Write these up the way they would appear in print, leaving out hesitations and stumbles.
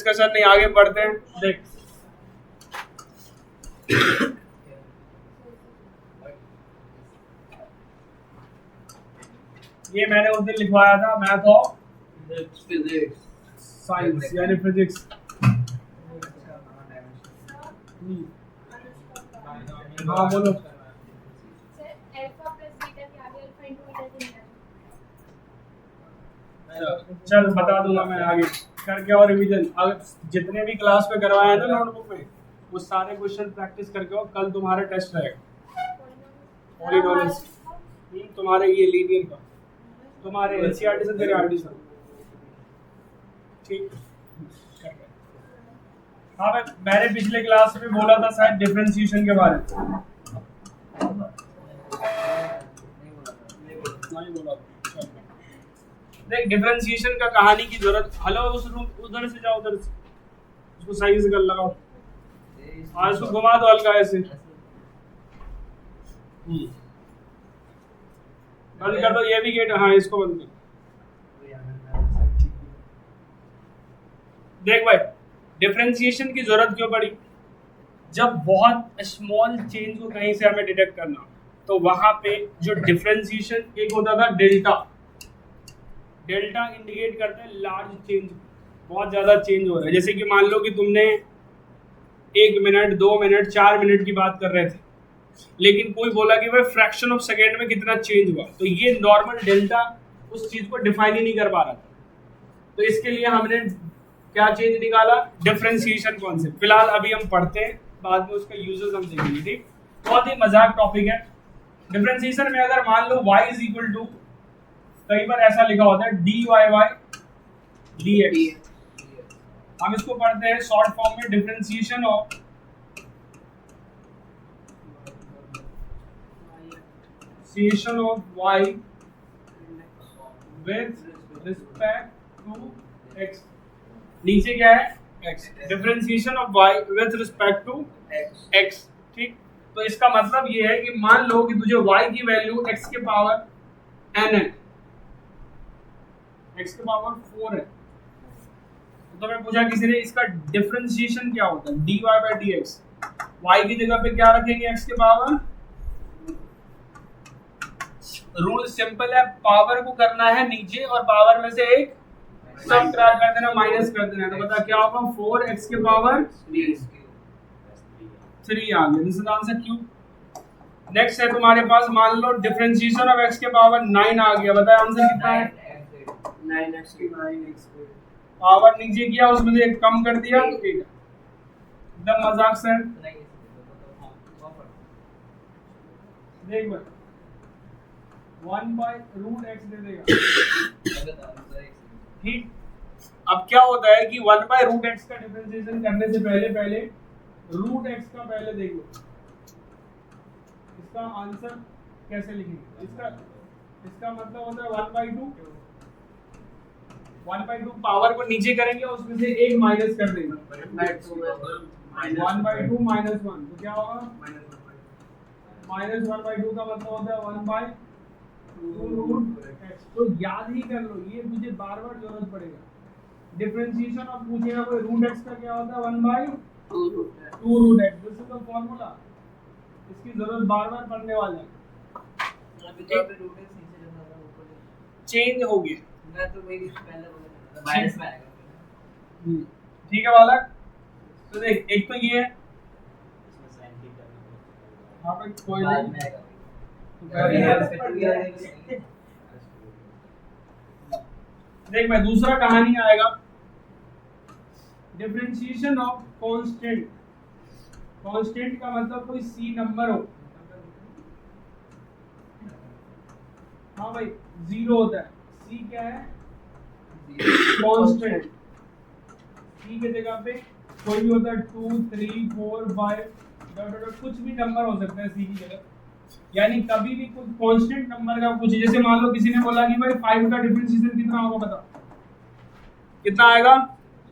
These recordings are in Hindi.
डिस्कशन नहीं, आगे बढ़ते हैं। देख ये मैंने उस दिन लिखवाया था, मैथ ऑफ फिजिक्स साइंस यानी फिजिक्स। हाँ बोलो। चल बता दूंगा मैं आगे करके, और रिवीजन अगर जितने भी क्लास में करवाए हैं ना नोटबुक में, वो सारे क्वेश्चन प्रैक्टिस करके आओ, कल तुम्हारा टेस्ट रहेगा पॉलिनोमियल्स। तुम्हारे ये लीनियर का, तुम्हारे एनसीईआरटी से तेरे आरटी से, ठीक। हाँ मैंने पिछले क्लास में बोला था शायद डिफरेंशिएशन के बारे में, नहीं बोला। देख डिफरेंशिएशन का कहानी की जरूरत, हेलो उस रूम उधर से जाओ, उधर से उसको सही से कर लगाओ, आज उसको घुमा दो हल्का ऐसे, बंद कर दो ये भी गेट, हाँ इसको बंद कर। देख भाई डिफरेंशिएशन की जरूरत क्यों पड़ी, जब बहुत स्मॉल चेंज को कहीं से हमें डिटेक्ट करना, तो वहां पे जो डिफरेंशिएशन एक होता था डेल्टा, डेल्टा इंडिकेट करता है लार्ज चेंज, बहुत ज्यादा चेंज हो रहा है। जैसे कि मान लो कि तुमने 1 मिनट 2 मिनट 4 मिनट की बात कर रहे थे, लेकिन कोई बोला कि भाई फ्रैक्शन ऑफ सेकेंड में कितना चेंज हुआ, तो ये नॉर्मल डेल्टा उस चीज को डिफाइन ही नहीं कर पा रहा था। तो इसके लिए हमने क्या चेंज निकाला, डिफरेंशिएशन कॉन्सेप्ट। फिलहाल अभी हम पढ़ते हैं, बाद में उसका यूजेस हम देखेंगे, ठीक। बहुत ही मजाक टॉपिक है। डिफरेंशिएशन में अगर मान लो y इज इक्वल टू, कई बार ऐसा लिखा होता है dy by dx, हम इसको पढ़ते हैं शॉर्ट फॉर्म में differentiation of y with respect to x। नीचे क्या है x, differentiation of y with respect to x, ठीक। तो इसका मतलब ये है कि मान लो कि तुझे y की वैल्यू x के पावर n है, x के पावर 4 है, तो मैं पूछा किसी ने इसका डिफरेंशिएशन क्या होता है, dy by dx, y की जगह पे क्या रखेंगे x के पावर। रूल सिंपल है, पावर को करना है नीचे और पावर में से एक सबट्रैक्ट कर देना, माइनस कर देना, तो बता क्या होगा, 4x के पावर 3 आ गया। This is answer Q. Next है तुम्हारे पास, मान लो डिफरेंशिएशन ऑफ x के पावर 9 आ गया, बताए आंसर कितना है, 9x पावर नीचे किया, उसमें से एक कम कर दिया, एकदम मजाक से। देख भाई 1/√x दे देगा, ठीक। अब क्या होता है कि 1/√x का डिफरेंशिएशन करने से पहले √x का पहले देख लो, इसका आंसर कैसे लिखेंगे, इसका मतलब होता है 1/2 पावर को नीचे करेंगे, उसमें से एक माइनस कर देंगे, 1/2 -1, तो क्या होगा -1/2 का मतलब होता है 1/2√x। तो याद ही कर लो, ये मुझे बार बार जरूरत पड़ेगा। डिफरेंशिएशन ऑफ पूछेगा कोई √x का क्या होता है, 1/2√x, this is the formula, इसकी जरूरत बार बार पढ़ने वाले हैं। चेंज हो गया, मैं तो वही पहले बोला था माइनस में आएगा, ठीक है वाला। तो देख एक तो ये है, हां पे कोई नहीं, देख मैं दूसरा कहानी आएगा, डिफरेंशिएशन ऑफ कांस्टेंट। कांस्टेंट का मतलब कोई सी नंबर हो, हाँ भाई 0 होता है, सी क्या है कांस्टेंट, सी के जगह पे कोई भी होता है 2 3 4 5 कुछ भी नंबर हो सकता है सी की जगह, यानी कभी भी कुछ कांस्टेंट नंबर का कुछ, जैसे मान लो किसी ने बोला कि भाई 5 का डिफरेंशिएशन कितना होगा, बता कितना आएगा,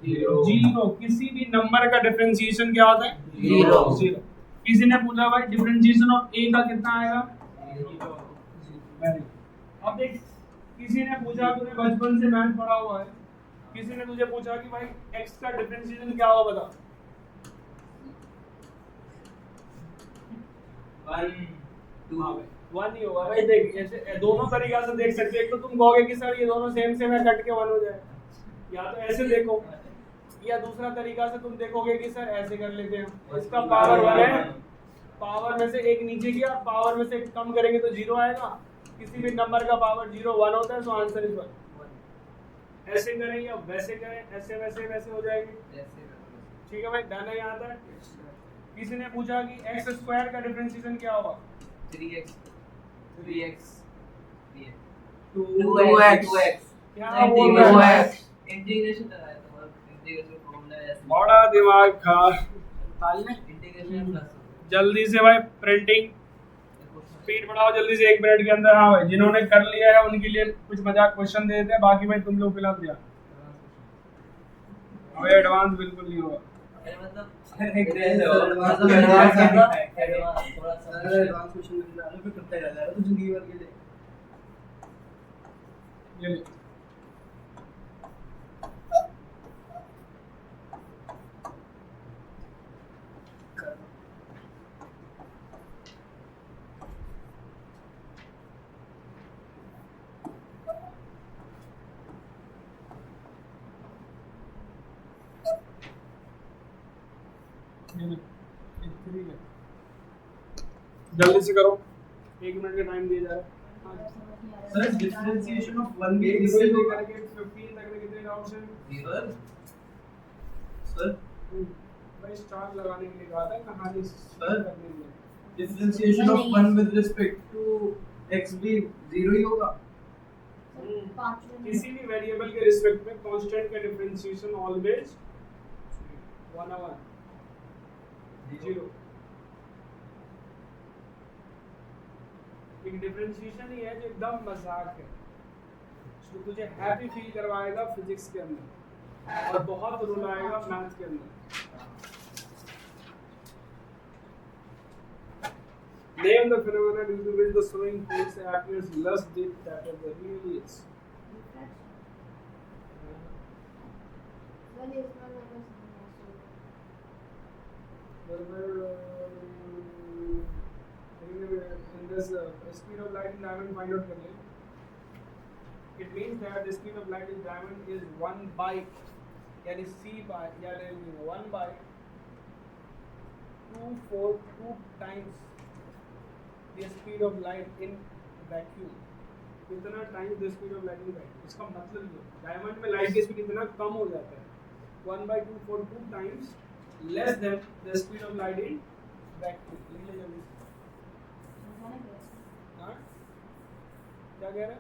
0। किसी भी नंबर का डिफरेंशिएशन क्या होता है, 0। किसी ने पूछा भाई डिफरेंशिएशन ऑफ a का कितना आएगा, 0। अब देख किसी ने पूछा, तूने बचपन से मैथ पढ़ा हुआ है, किसी ने तुझे पूछा कि भाई x का डिफरेंशिएशन क्या होगा बता। 1 2 1 ही होगा भाई। देख ऐसे दोनों तरीका से देख सकते हैं। एक तो तुम कहोगे कि सर ये दोनों सेम सेम है, कट के 1 हो जाए, या तो ऐसे देखो, या दूसरा तरीका से तुम देखोगे कि सर ऐसे कर लेते हैं, इसका पावर 1 है, पावर में से एक नीचे किया, पावर में से एक कम करेंगे तो 0 आएगा। किसी भी नंबर का पावर 0 1 होता है, सो आंसर इज 1। ऐसे करें या वैसे करें, ऐसे वैसे वैसे हो जाएंगे। ठीक है भाई, डन है यहाँ तक। किसी ने पूछा कि एक्स स्क्वायर का डिफरेंशिएशन क्या होगा। 3x 3x 2x क्या बोल रहे हो? इंटीग्रेशन लगाया था, इंटीग्रेशन फॉर्मूला है ऐसे। बड़ा दिमाग खा। इंटीग्रेशन प्लस जल्दी से भाई प्रिंटिंग स्पीड बढ़ाओ जल्दी से, 1 मिनट के अंदर। हाँ भाई, जिन्होंने कर लिया है उनके लिए कुछ मजाक क्वेश्चन दे देते हैं, बाकी भाई तुम लोग फिलहाल दिया। अबे एडवांस बिल्कुल नहीं होगा। अरे मतलब एडवांस थोड़ा सा एडवांस क्वेश्चन मिल रहा है फिर करता ही रहता है तो जिंदगी भर के लिए। ये ले। जल्दी से करो, 1 मिनट का टाइम दिया जा रहा है। सर डिफरेंशिएशन ऑफ 1 के 1 से लेकर के 15 तक के कितने राउंड्स हैं? सर भाई स्टार लगाने के लिए कहा था, कहानी सर करने के लिए। Differentiation of 1 with respect to x भी 0 ही होगा। किसी भी वेरिएबल के रिस्पेक्ट में कांस्टेंट का डिफरेंशिएशन ऑलवेज 1/1 0। एक डिफरेंशिएशन ही है जो एकदम मजाक है, जो तुझे हैप्पी फील करवाएगा फिजिक्स के अंदर और बहुत रुलाएगा मैथ्स के अंदर। Name the phenomena due to which the swimming pool's appears less deep than it really is. In this speed of light in diamond find out करिए। It means that the speed of light in diamond is 1 by यानी c by यानी 1 by 242 times the speed of light in vacuum। कितना time the speed of light in vacuum, इसका मतलब ये डायमंड में लाइट की स्पीड इतना कम हो जाता है 1 by 242 times less than the speed of light in vacuum। लिख ले जल्दी। हाँ क्या कह रहा है?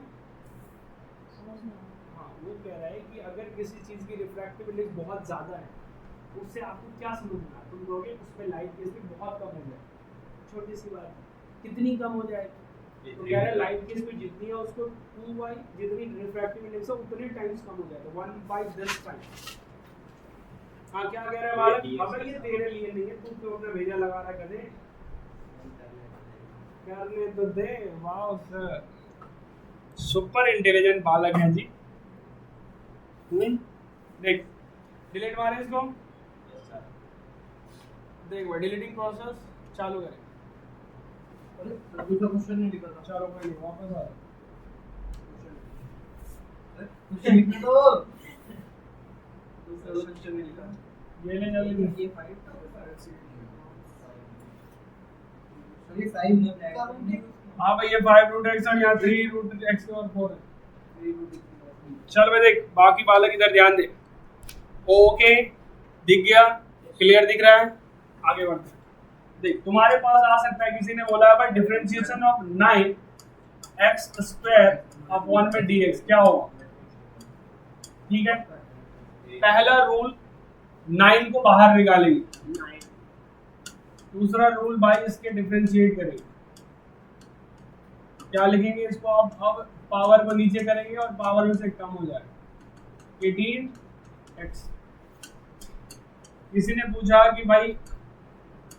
हाँ वो कह रहा है कि अगर किसी चीज़ की रिफ्रैक्टिव इंडेक्स बहुत ज़्यादा है तो उससे आपको क्या समझना है? तुम कहोगे उसमें लाइट की स्पीड बहुत कम हो जाए। छोटी सी बात है, कितनी कम हो जाएगी? तो कह रहा है लाइट की स्पीड जितनी है उसको 2 जितनी रिफ्रैक्टिव इंडेक्स है उतने टाइम्स कम हो जाएगा 1 by 10 टाइम्स। हाँ क्या कह रहा है बालक? अबे ये तेरे लिए नहीं है, तू क्यों अपना भेजा लगा रहा है कदे? करने तो दे। वाओ सर, सुपर इंटेलिजेंट बालक है जी। देख डिलीट मारे इसको, देख वो डिलीटिंग प्रोसेस चालू करें। अरे दूसरा क्वेश्चन नहीं लिखा था। चलो कोई नहीं, वापस आ क्वेश्चन लिखना तो दूसरा क्वेश्चन नहीं लिखा। ये ले जल्दी। ये 5 था। सॉरी 5 नहीं। हाँ भाई ये 5 रूट एक्स और यहाँ 3 रूट एक्स और 4 है। चल भाई देख, बाकी बालक इधर ध्यान दे। ओके दिख गया, क्लियर दिख रहा है, आगे बढ़ते हैं। देख तुम्हारे पास आ सकता है, किसी ने बोला है भाई डिफरेंशिएशन ऑफ 9x² ऑफ 1 में dx क्या होगा? ठीक है, पहला रूल 9 को बाहर निकालेंगे, दूसरा रूल भाई इसके डिफरेंशिएट करेंगे। क्या लिखेंगे इसको? अब पावर को नीचे करेंगे और पावर में से कम हो जाएगा 18x। किसी ने पूछा कि भाई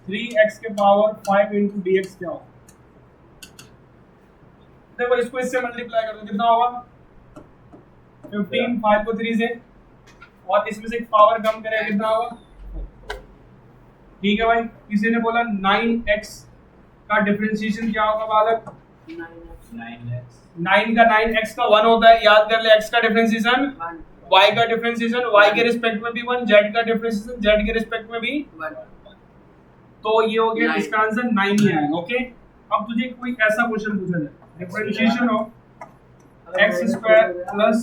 3x के पावर 5 इंटू dx क्या होगा? देखो इसको इससे मल्टीप्लाई कर दो, कितना होगा? 15, 5 को 3 से और इसमें से एक पावर कम करें कितना होगा? ठीक है भाई, किसी ने बोला 9x का डिफरेंशिएशन क्या होगा बालक? 9 का 9x का 1 होता है, याद कर ले। x का डिफरेंशिएशन 1 y का डिफरेंशिएशन y के रिस्पेक्ट में भी 1, z का डिफरेंशिएशन z के रिस्पेक्ट में भी 1 तो ये हो गया 9। इसका आंसर 9 ही आएगा। ओके, अब तुझे कोई ऐसा क्वेश्चन पूछा जाए, differentiation of x² plus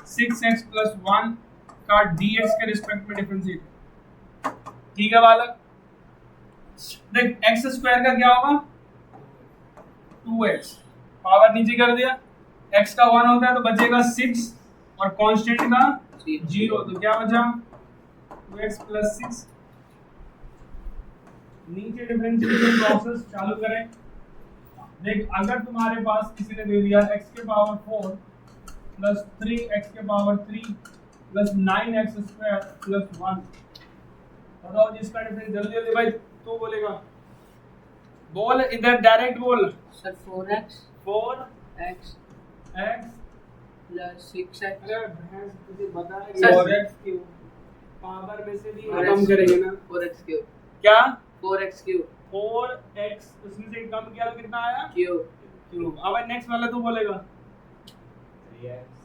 6x plus 1 का dx के रिस्पेक्ट में डिफरेंशिएट। ठीक है बालक, देख x² का क्या होगा? 2x, पावर नीचे कर दिया, x का 1 होता है तो बचेगा 6 और कांस्टेंट का 0, तो क्या बचा? 2x plus 6। नीचे डिफरेंशिएशन प्रोसेस चालू करें। देख, अगर तुम्हारे पास किसी ने दे दिया x के पावर 4 प्लस 3x के पावर 3 प्लस 9x² प्लस 1, बताओ जिसका डिफरेंस। जल्दी जल्दी भाई, तू बोलेगा, बोल इधर डायरेक्ट बोल। Sir 4x 4x plus 6x। अरे भैंस, तुझे बता है सर, 4x क्यों? पावर में से भी कम करेंगे ना। 4x cube. क्या? 4x क्यूब 4x उसमें से कम किया तो कितना आया? क्यूब। क्यूब। अब नेक्स्ट वाला तू बोलेगा। 3x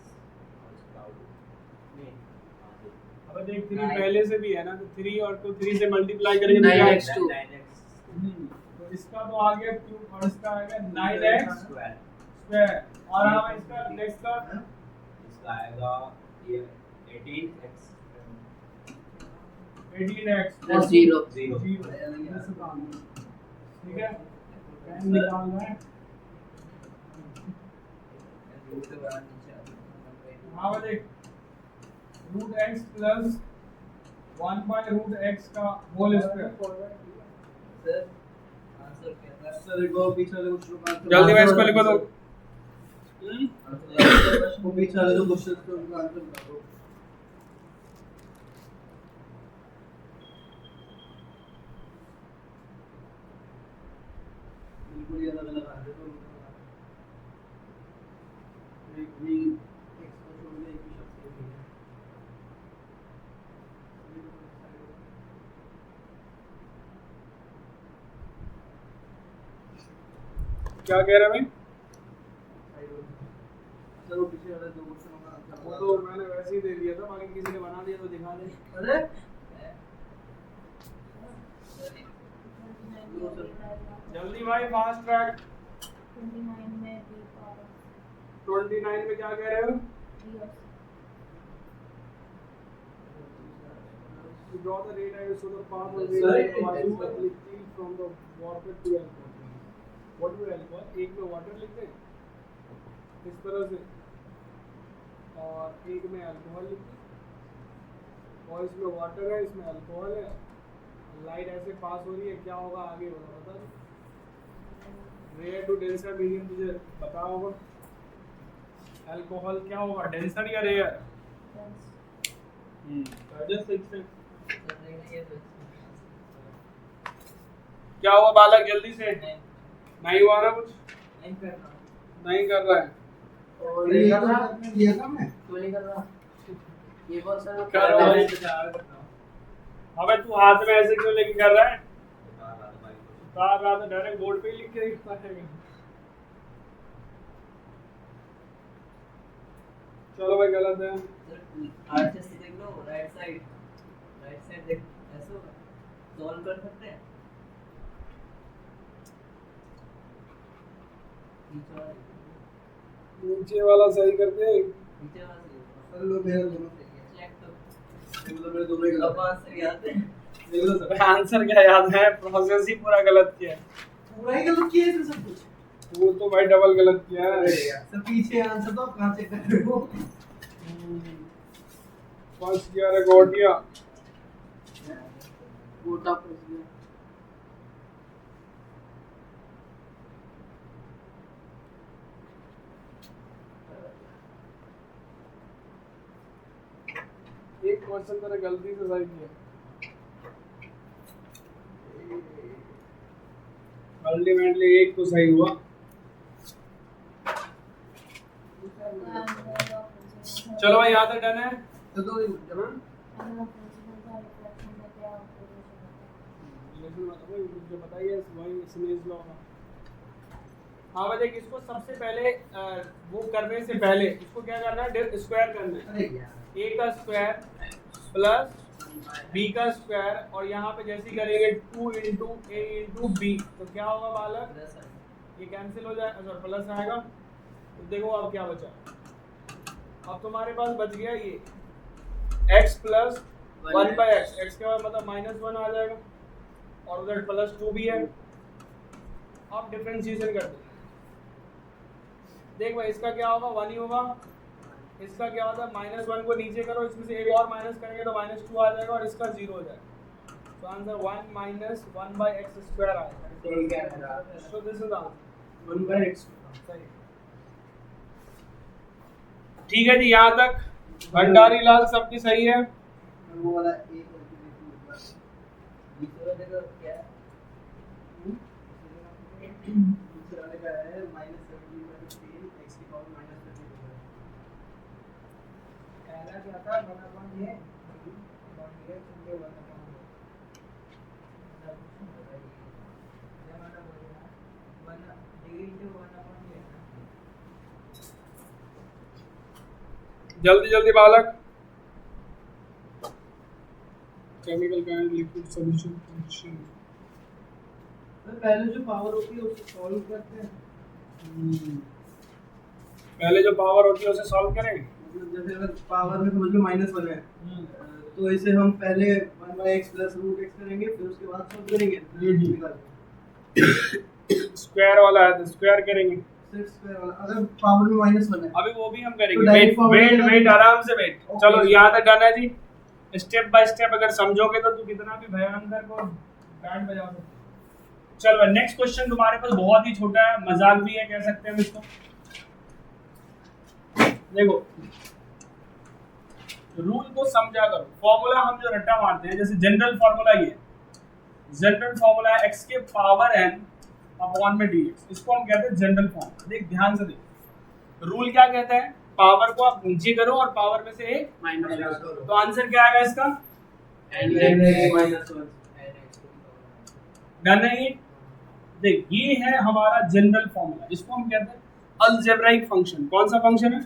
अब देख 3 9 पहले से भी है ना, तो 3 और को 3 से मल्टीप्लाई करेंगे तो क्या 9x आएगा? 9x तो इसका तो आ गया क्यूब और इसका आएगा 9x स्क्वायर। और अब इसका नेक्स्ट का इसका आएगा ये 18x 18x प्लस 0 0 ठीक है, पेन निकालना है। हाँ देख, रूट एक्स प्लस 1/√x का होल स्क्वायर। सर आंसर क्या था? सर एक और पीछे वाले क्वेश्चन का आंसर जल्दी में इसको लिखो दो। वो पीछे वाले जो क्वेश्चन थे उनका आंसर बता दो। बिल्कुल ही अलग अलग आंसर तो एक भी एक्स को छोड़ के एक भी शब्द नहीं है। क्या कह रहे हैं? सर वो पीछे वाले दो क्वेश्चन का आंसर वो तो मैंने वैसे ही दे दिया था, बाकी किसी ने बना दिया तो दिखा दे। अरे जल्दी भाई, फास्ट ट्रैक। 29 में भी पावर 29 में क्या कह रहे हो? 3 To draw the radius so the path of Sir, radius obliquely from the water to alcohol. What do alcohol? एक में water लिखते हैं इस तरह से, और एक में अल्कोहल लिखते हैं, और इसमें वाटर है, इसमें अल्कोहल है, लाइट ऐसे पास हो रही है, क्या होगा आगे होगा बता दो। रेयर टू डेंसर मीडियम तुझे पता होगा। अल्कोहल क्या होगा, डेंसर या रेयर? जस्ट एक क्या हुआ बालक, जल्दी से। नहीं हुआ ना कुछ? नहीं करना नहीं कर रहा है। और ये लिया था मैं तो नहीं कर रहा। ये बहुत सारा कर रहा हूँ। अबे तू हाथ में ऐसे क्यों लेके कर रहा है? उतार रहा था, डायरेक्ट बोर्ड पे ही लिख के लिखता है। चलो भाई, गलत है। आठ से देख लो, राइट साइड देख, ऐसे होगा, सॉल्व कर सकते हैं। नीचे वाला सही करते हैं। नीचे वाला सही होगा। सर लो मेरा दोनों सही है। चेक तो मतलब मेरे दोनों ही गलत अब आंसर याद है। देख लो सर आंसर क्या याद है, प्रोसेस ही पूरा गलत किया है। पूरा ही गलत किया है सर सब कुछ। वो तो भाई डबल गलत किया है। अरे यार सर पीछे आंसर तो आप कहां चेक कर रहे हो? फर्स्ट किया रिकॉर्ड किया। गोटा फंस गया। एक क्वेश्चन तेरे गलती से सही किया। अल्टीमेटली एक तो सही हुआ। चलो भाई, यहाँ तक डन है। तो जमा अगला प्रिंसिपल का रिफ्लेक्शन का क्या ऑब्जर्वेशन होता रिलेशन बताओ, मुझे बताइए वही स्नेज लॉ का। हाँ भाई देख, इसको सबसे पहले वो करने से पहले इसको क्या करना है, स्क्वायर करना है। अरे यार ए का स्क्वायर प्लस बी का स्क्वायर, और यहाँ पे जैसे ही करेंगे 2 इंटू ए इंटू बी, तो क्या होगा बालक, प्लस है ये कैंसिल हो जाए, सॉरी प्लस आएगा। तो देखो अब क्या बचा, अब तुम्हारे पास बच गया ये x plus 1 by x, x के बाद मतलब -1 आ जाएगा, और उधर +2 भी है। अब डिफरेंशिएशन कर दो, देख भाई इसका क्या होगा, 1 ही होगा, इसका क्या होता है -1 को नीचे करो, इसमें से एक और माइनस करेंगे तो -2 आ जाएगा, और इसका 0 हो जाएगा। तो answer 1 minus 1 by x square आएगा। ठीक है so this is answer. 1/x सही, ठीक है जी, यहाँ तक भंडारी लाल सबकी सही है। वो वाला एक करके देखो दूसरा देखो क्या है? दूसरा वाले का है -17/3 x की पावर -32 पहला क्या था 1/a और ये चुनके 1/a जमाना बोलना 1 डिग्री into 1/a जल्दी जल्दी बालक, केमिकल काइनेटिक्स लिक्विड सॉल्यूशन। तो पहले जो पावर होती है उसे सॉल्व करते हैं, पहले जो पावर होती है उसे सॉल्व करें। मतलब जैसे अगर पावर में समझ लो -1 है तो इसे हम पहले 1/x + √x करेंगे, फिर उसके बाद सॉल्व करेंगे निकाल के। स्क्वायर वाला है तो स्क्वायर करेंगे, सिर्फ स्क्वायर वाला अगर पावर में -1 है अभी वो भी हम तो करेंगे। direct वेट formula वेट लगा वेट दो। आराम से वेट। Okay. चलो यहाँ तक डन है जी। स्टेप बाय स्टेप अगर समझोगे तो तू कितना भी भयंकर को बैंड बजा दो। चलो नेक्स्ट क्वेश्चन तुम्हारे पास बहुत ही छोटा है, मजाक भी है कह सकते हैं हम इसको। देखो रूल को समझा करो, फॉर्मूला हम जो रट्टा मारते हैं, जैसे जनरल फॉर्मूला ये, जनरल फॉर्मूला है x के पावर n अपॉन में dx, इसको हम कहते हैं जनरल फॉर्म। देख ध्यान से देख, रूल क्या कहता है, पावर को आप नीचे करो और पावर में से एक माइनस करो, तो आंसर क्या आएगा इसका, -1 डन है ये। देख ये है हमारा जनरल फॉर्मूला, इसको हम कहते हैं अलजेब्राइक फंक्शन। कौन सा फंक्शन है,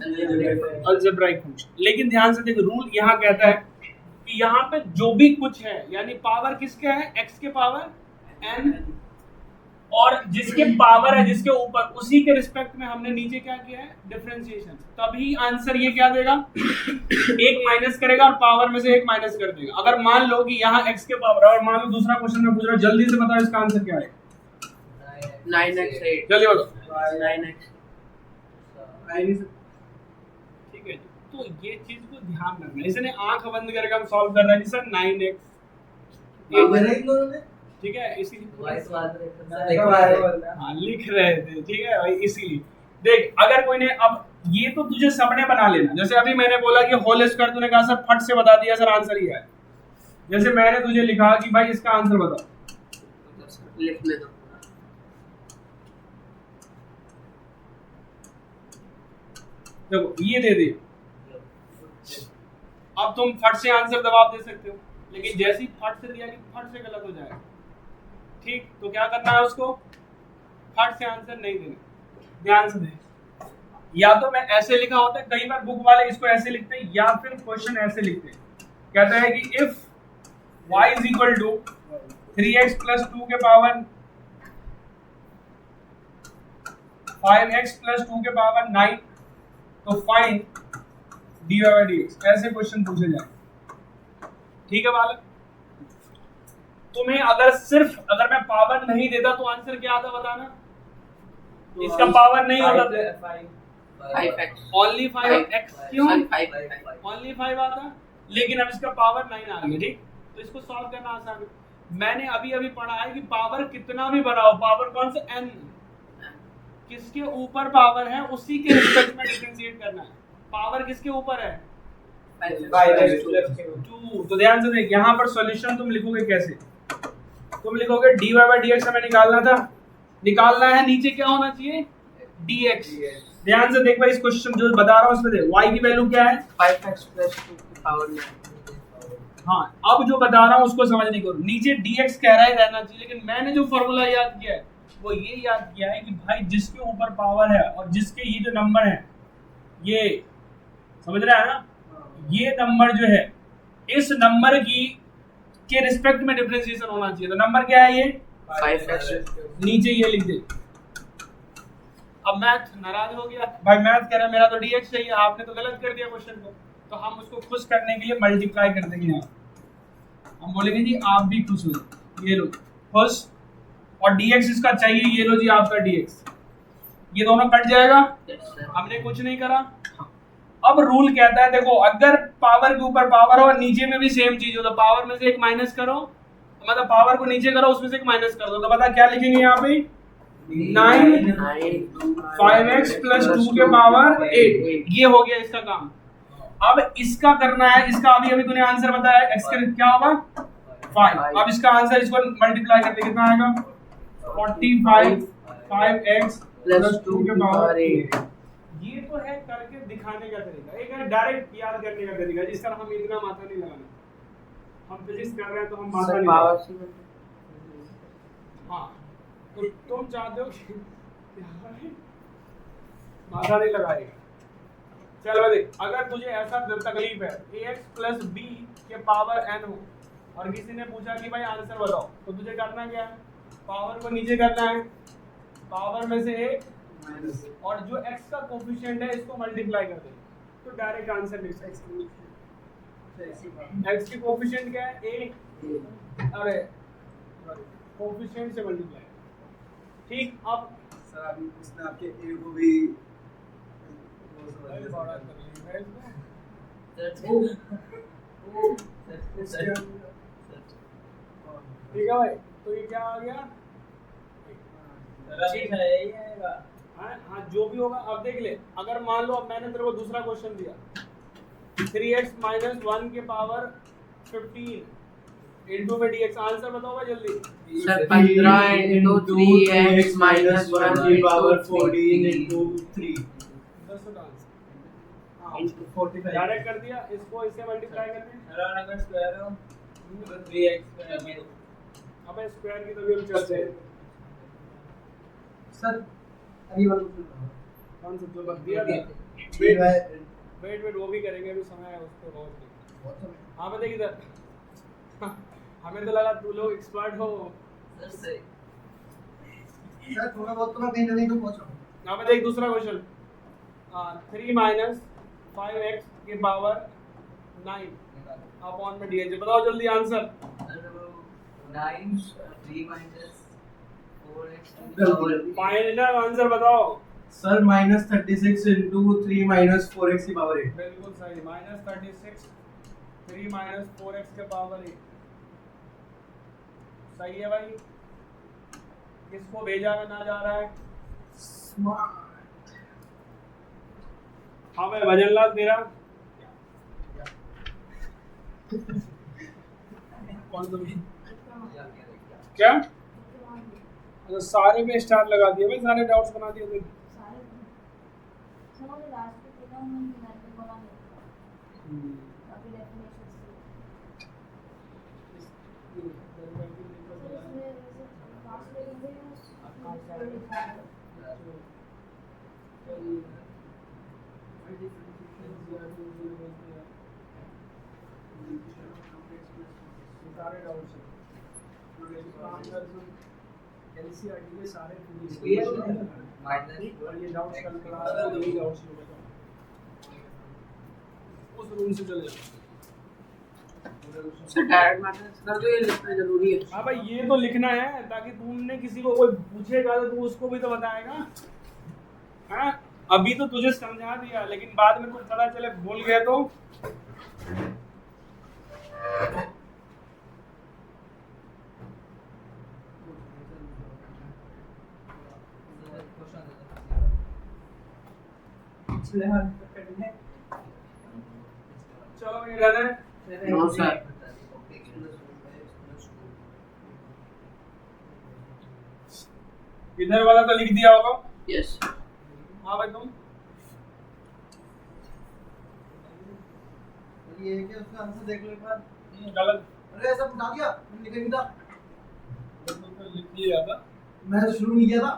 अलजेब्राइक फंक्शन। लेकिन ध्यान से देख, रूल यहाँ कहता है कि यहाँ पे जो भी कुछ है, यानी पावर किसके है, x के पावर n, और जिसके पावर है जिसके ऊपर, उसी के रिस्पेक्ट में हमने नीचे क्या किया है, डिफरेंशिएशन। तभी आंसर ये क्या देगा, एक माइनस करेगा और पावर में से एक माइनस कर देगा। अगर मान लो कि यहाँ x के पावर है, और मान लो दूसरा क्वेश्चन में पूछ रहा हूँ, जल्दी से बताओ इसका आंसर क्या है, 9x 8 जल्दी बताओ। 9x ठीक है जी, तो ये चीज को ध्यान रखना। इसने आंख बंद करके हम सॉल्व कर रहे हैं जी सर 9x, ठीक है, इसीलिए वाइस वाला हाँ, लिख रहे थे, ठीक है भाई, इसीलिए देख अगर कोई ने, अब ये तो तुझे सबने बना लेना। जैसे अभी मैंने बोला कि होल स्क्वायर, तूने कहा सर फट से बता दिया सर आंसर ये है। जैसे मैंने तुझे लिखा कि भाई इसका आंसर बताओ, लिखने दो। देखो ये दे दिया, अब तुम फट से आंसर जवाब दे सकते हो, लेकिन जैसे ही फट से दिया कि फट से गलत हो जाएगा, ठीक, तो क्या करना है उसको, फट से आंसर नहीं देना। ध्यान से देख, या तो मैं ऐसे लिखा होता है, कई बार बुक वाले इसको ऐसे लिखते हैं, या फिर क्वेश्चन ऐसे लिखते हैं, कहता है कि if y is equal to 3x + 2 के पावर 5x + 2 के पावर 9, तो फाइंड dy/dx, ऐसे क्वेश्चन पूछे जाए। ठीक है बालक, तुम्हें अगर मैं पावर नहीं देता तो आंसर क्या आता बताना, इसका पावर नहीं होता, 5x ओनली 5x, क्यों 5 ओनली 5 आता, लेकिन अब इसका पावर 9 आ गया, ठीक, तो इसको सॉल्व करना आसान है। मैंने अभी अभी पढ़ा है कि पावर कितना भी बनाओ, पावर कौन सा, n, किसके ऊपर पावर है उसी के रिस्पेक्ट में डिफरेंशिएट करना है। पावर किसके ऊपर है, 2। तो ध्यान से देख, यहाँ पर सॉल्यूशन तुम लिखोगे कैसे, तुम लिखोगे dy/dx हमें निकालना है, नीचे क्या होना चाहिए, dx। ध्यान से देख भाई, इस क्वेश्चन जो बता रहा हूँ उसमें देख, y की वैल्यू क्या है, 5x + 2 पावर में हाँ, अब जो बता रहा हूँ उसको समझने को, नीचे dx कह रहा है रहना चाहिए, लेकिन मैंने जो फॉर्मूला याद किया है वो ये याद किया है कि भाई जिसके ऊपर पावर है और जिसके ये जो नंबर है, ये समझ रहा है ना, ये नंबर जो है इस नंबर की के रिस्पेक्ट में डिफरेंशिएशन होना चाहिए। तो नंबर क्या है ये 5x नीचे ये लिख दे। अब मैथ नाराज हो गया भाई, मैथ कह रहा है मेरा तो dx चाहिए, आपने तो गलत कर दिया क्वेश्चन को, तो हम उसको खुश करने के लिए मल्टीप्लाई कर देंगे यहाँ, हम बोलेंगे जी आप भी खुश हो जाओ, ये लो खुश, और dx इसका चाहिए, ये लो जी आपका dx, ये दोनों कट जाएगा, हमने कुछ नहीं करा। अब रूल कहता है देखो, अगर पावर के ऊपर पावर हो और नीचे में भी सेम चीज हो तो पावर में से एक माइनस करो, मतलब पावर को नीचे करो उसमें से एक माइनस कर दो, तो पता क्या लिखेंगे यहाँ पे 9 5x प्लस 2 के पावर 8, ये हो गया इसका काम। अब इसका करना है, इसका अभी अभी तूने आंसर बताया, x का क्या होगा 5, अब इसका आंसर इसको मल्टीप्लाई करते कितना आएगा 45 5x प्लस 2 के पावर 8। ये तो है करके दिखाने का तरीका, एक है डायरेक्ट याद करने का तरीका, जिसका हम इतना माथा नहीं लगाना, हम फिजिक्स कर रहे हैं तो हम माथा नहीं लगाना। हाँ, तो तुम चाहते हो कि माथा नहीं लगाएगा। चल भाई, अगर तुझे ऐसा तकलीफ है ax प्लस b के पावर n हो और किसी ने पूछा कि भाई आंसर बताओ, तो तुझे करना क्या है, पावर को नीचे करना है, पावर में से एक और जो x का कोफिशिएंट है इसको मल्टीप्लाई कर दे, तो डायरेक्ट आंसर लिख सकते हैं। x की कोफिशिएंट क्या है a, अरे कोफिशिएंट से मल्टीप्लाई, ठीक। अब सर अभी इसने आपके a को भी ठीक है भाई, तो ये क्या आ गया, हाँ जो भी होगा। अब देख ले, अगर मान लो अब मैंने तेरे को दूसरा क्वेश्चन दिया 3x माइनस 1 के पावर 15 इंटू में dx, आंसर बताओ भाई जल्दी। सर 15 into 3x minus 1 की पावर 14 into 3 10 का आंसर into 45 डायरेक्ट कर दिया, इसको इससे मल्टीप्लाई करके अगर स्क्वायर हो तो 3x स्क्वायर, अबे स्क्वायर की तो भी हम चलते हैं। सर अभी वाला कौन सा जो बस दिया था, वेट वेट वो भी करेंगे, अभी समय है उसको बहुत नहीं। हाँ बता किधर, हमें तो लगा तू लोग एक्सपर्ट हो। सर थोड़ा बहुत तो मैं कहीं ना कहीं तो पहुंच रहा हूं। हाँ बता एक दूसरा क्वेश्चन, 3 माइनस 5x के पावर 9 अपॉन में dx, बताओ जल्दी answer. 9 3 minus 4x to the power final answer बताओ। सर -36 into 3 minus 4x की पावर 8। बिल्कुल सही, -36 3 माइनस 4x के पावर 8, सही है भाई। किसको भेजा ना जा रहा है, हाँ भाई भजनलाल तेरा कौन सा क्या, अच्छा सारे में स्टार लगा दिए भाई, सारे डाउट्स बना दिए थे। सारे सर मुझे लास्ट में देखा हूं, मैंने घर पे बोला नहीं अभी डेफिनेशन सर इसमें वैसे फास्ट लेंगे सारे डाउट्स काम कर एनसीईआरटी के सारे minus और ये डाउट्स कल क्लास में यही डाउट्स उस रूम से चले जाओ। सर डायरेक्ट मैथमेटिक्स कर दो, ये लिखना जरूरी है। हाँ भाई ये तो लिखना है, ताकि तुमने किसी को कोई पूछेगा तो तू उसको भी तो बताएगा। हाँ अभी तो तुझे समझा दिया, लेकिन बाद में कुछ पता चले भूल गया तो चलो ये डन है। नो सर इधर वाला तो लिख दिया होगा। यस हाँ भाई तुम ये है कि उसका आंसर देख लो एक बार। गलत। अरे सब बता दिया, मैंने लिखा नहीं था। तो लिख लिया था। मैं तो शुरू नहीं किया था।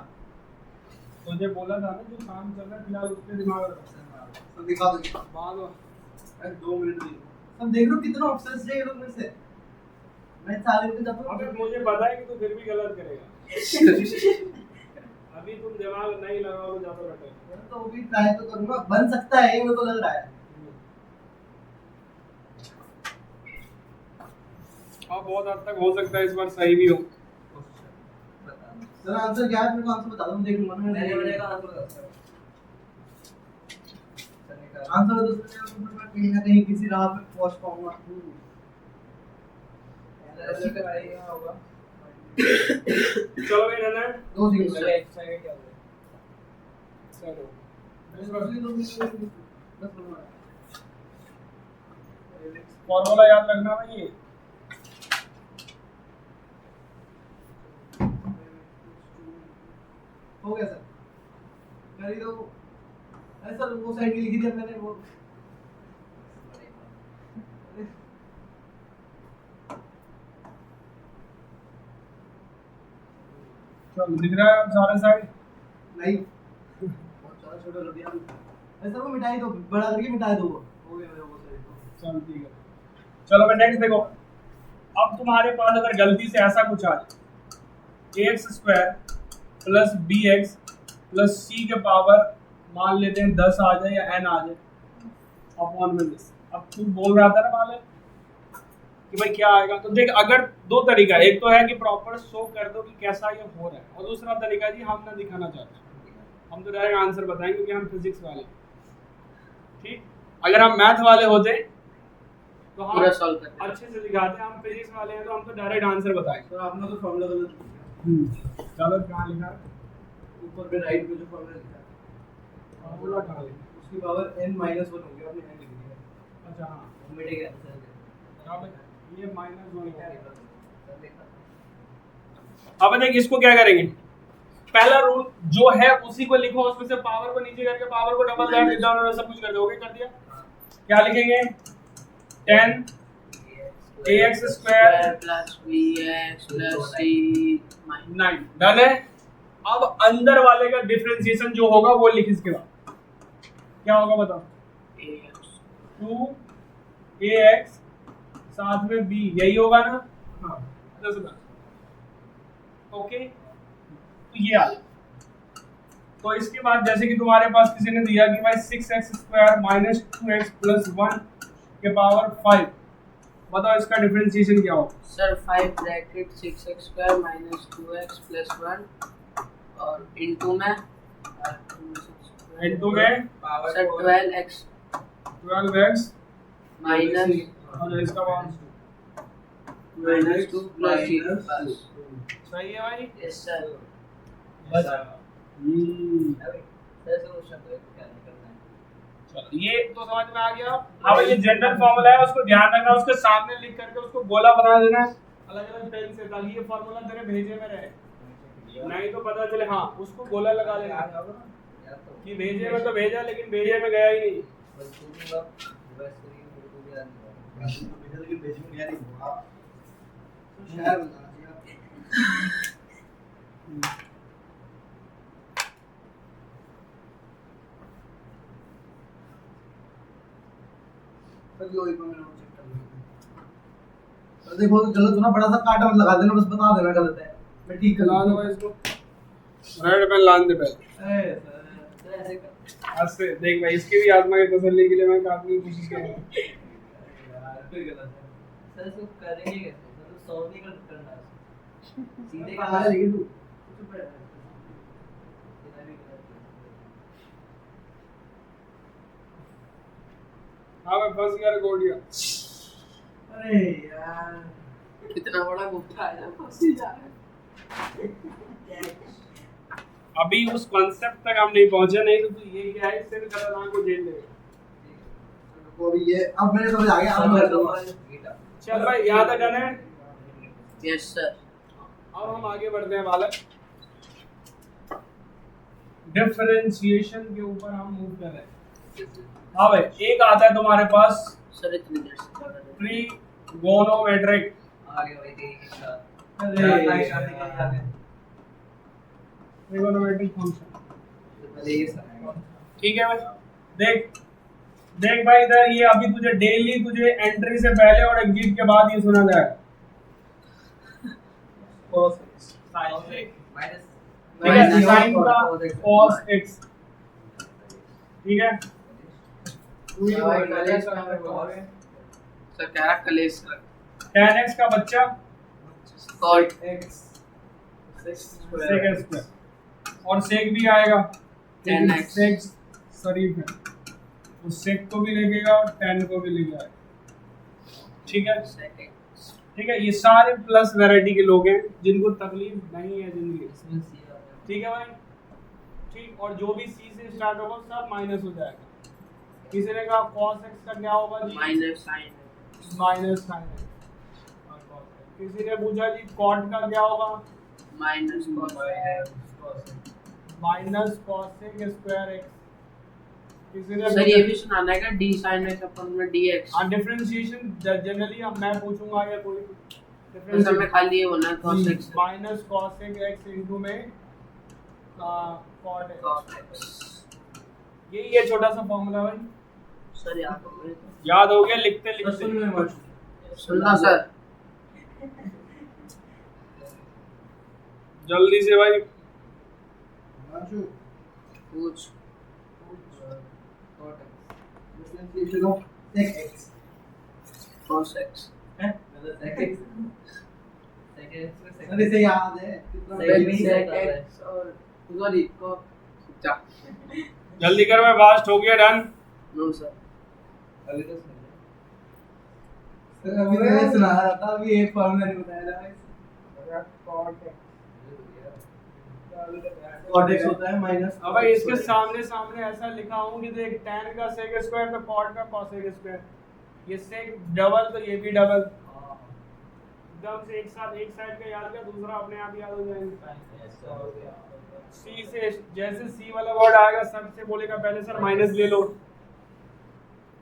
मुझे बोला था ना जो काम चल रहा है फिलहाल उसके दिमाग में रखना है। सब दिखा दो। बाद में अरे 2 मिनट दे। सब देख लो कितना ऑप्शंस है ये लोग में से। मैं सारे पे जाता हूँ। अबे मुझे पता है कि तू फिर भी गलत करेगा। अभी तुम दिमाग नहीं लगाओगे ज्यादा बेटर। मैं तो भी ट्राई तो करूंगा, बन सकता है ये मेरे को लग रहा है। हाँ बहुत हद तक हो सकता है इस बार सही भी हो। सर आंसर क्या है? मेरे को आंसर बता दो, मैं देख लूंगा ना। मैंने बनेगा आंसर बता सर आंसर बता दो, मैं कहीं ना कहीं किसी राह पे पहुंच पाऊंगा। ऐसे कराएगा होगा चलो भाई रहना है। 2 सेकंड पहले एक्साइड क्या होगा चलो बस फॉर्मूला याद रखना भाई। हो गया सर, कर ही दो। अरे सर वो साइड की लिखी थी मैंने, वो चलो दिख रहा है अब सारे साइड। नहीं बहुत सारा छोटा कर दिया। अरे सर वो मिटाई दो, बड़ा करके मिटा दो। हो गया मेरा वो साइड। चलो ठीक है। चलो भाई नेक्स्ट देखो। अब तुम्हारे पास अगर गलती से ऐसा कुछ आ जाए ax² plus bx plus c के पावर मान लेते हैं 10 आ जाए या n आ जाए अपॉन में this। अब तू बोल रहा था ना माले कि भाई क्या आएगा, तो देख अगर दो तरीका है, एक तो है कि प्रॉपर शो कर दो कि कैसा ये हो रहा है, और दूसरा तरीका जी हम ना दिखाना चाहते हैं, हम तो डायरेक्ट आंसर बताएंगे क्योंकि हम फिजिक्स वाले हैं। ठीक, अगर हम मैथ वाले होते तो हम पूरा सॉल्व करते अच्छे से दिखाते, हम फिजिक्स वाले हैं तो हम तो डायरेक्ट आंसर बताएंगे। सर आपने तो फॉर्मूला गलत लिखा। चलो कहाँ लिखा है? ऊपर पे राइट में जो फॉर्मूला लिखा है फॉर्मूला कहाँ लिखा? उसकी पावर n-1 होगी, आपने n लिख दिया। अच्छा हाँ, हैं मिटेगा सर यहाँ पे ये -1 है। सर देखा अब देख इसको क्या करेंगे, पहला रूल जो है उसी को लिखो, उसमें से पावर को नीचे करके पावर को डबल दैट डाउन और सब कुछ कर दोगे, कर दिया। क्या लिखेंगे 10 ax² plus bx plus c 9 done है। अब अंदर वाले का डिफरेंशिएशन जो होगा वो लिख, इसके बाद क्या होगा बताओ, ax 2ax साथ में b, यही होगा ना? हाँ ओके, तो ये आ गया। तो इसके बाद जैसे कि तुम्हारे पास किसी ने दिया कि भाई 6x² माइनस 2x प्लस 1 के पावर 5, बताओ इसका डिफरेंशिएशन क्या होगा? Sir 5 bracket 6x² minus 2x plus 1 और इनटू में इनटू में power sir 12x 12x minus और इसका पावर माइनस 2 प्लस c बस सही है भाई। यस सर सर सॉल्यूशन तो क्या निकलना है। चलो ये तो समझ में आ गया। अब ये जनरल फॉर्मूला है, उसको ध्यान रखना, उसके सामने लिख करके उसको गोला बना देना अलग अलग पेन से, ताकि ये फॉर्मूला तेरे भेजे में रहे, नहीं तो पता चले हाँ उसको गोला लगा देना कि भेजे में तो भेजा लेकिन भेजे में गया ही नहीं। बस पूछूंगा रिवर्स करिए मेरे को भी याद नहीं आ रहा। बेटा लेकिन बेच में गया नहीं आप तो शायर बताना चाहिए आपको। सर लो एक मिनट चेक कर लेते हैं। सर देखो गलत हो ना, बड़ा सा कांटा मत लगा देना, बस बता देना गलत है, मैं ठीक कर ला दो भाई इसको, रेड पेन लान दे पहले। अरे सर सर ऐसे कर आज से देख भाई इसकी भी आत्मा की तसल्ली के लिए मैं काफी कोशिश कर रहा हूँ। यार फिर गलत है। सर इसको करेंगे कैसे, मतलब सॉल्व नहीं करना है सीधे आ का लेकिन तू चुप रह। इतना भी गलत है। हाँ मैं फंस गया रिकॉर्डिया। अरे यार कितना बड़ा गुप्ता है ना फंसी जा रहा है। अभी उस कॉन्सेप्ट तक हम नहीं पहुंचे, नहीं तो तू ये क्या है, इससे भी गलत आंख को झेल लेगा। को भी ये अब मेरे समझ आ गया, अब मैं कर दूंगा। चल भाई याद है डन है। यस सर अब हम आगे बढ़ते हैं बालक, डिफरेंशिएशन के ऊपर हम मूव कर रहे हैं। हाँ भाई एक आता है तुम्हारे पास सर इतनी देर से कर रहे हैं। ट्रिगोनोमेट्रिक। आ गया भाई तेरी के साथ अरे ट्रिगोनोमेट्रिक फंक्शन। तो पहले ये समझ ठीक है भाई, देख देख भाई इधर ये अभी तुझे डेली तुझे एंट्री से पहले और एग्जिट के बाद ये सुना जाएगा। माइनस ठीक है, साइन का cos x। ठीक है, सर कह रहा कलेश कर tan x का बच्चा कॉट sec x और sec भी आएगा, tan x। sec शरीफ है तो sec को भी लेगा और tan को भी लेगा। ठीक है, ठीक है, ये सारे प्लस वैरायटी के लोग हैं जिनको तकलीफ नहीं है जिंदगी। इसमें सी आ गया ठीक है भाई, ठीक, और जो भी सी से स्टार्ट होगा सब माइनस हो जाएगा। किसी ने कहा cos x का क्या होगा जी? Minus sine minus sine x। किसी ने पूछा जी cot का क्या होगा? Minus minus cos square x। किसी ने सर ये भी सुनाना है क्या डी साइन एक्स अपन में dx हाँ, डिफरेंशिएशन जनरली अब मैं पूछूंगा या कोई तो सर में खाली ये होना है cos x minus cos x into में cot x। यही है छोटा सा फॉर्मूला भाई, सर याद हो गया याद हो गया? लिखते सुन लिखते में मत सुनना सर जल्दी से भाई। माशू पूछ differentiation of sec x cos x मतलब सेकंड अरे से याद है कितना Sec में ही sec होता है। x और सॉरी को जा जल्दी कर भाई, फास्ट हो गया, डन। नो सर अभी तो सुन ले सर अभी मैंने सुना रहा था, अभी एक फॉर्मूला नहीं बताया था cot x होता है माइनस। अब भाई इसके सामने सामने ऐसा लिखा हूँ कि देख tan का sec स्क्वायर तो cot का cos स्क्वायर, ये sec डबल तो ये भी डबल, एकदम से एक साथ एक साइड का याद किया दूसरा अपने आप याद हो जाएगा। सी से जैसे सी वाला वर्ड आएगा सब से बोलेगा पहले सर माइनस ले लो।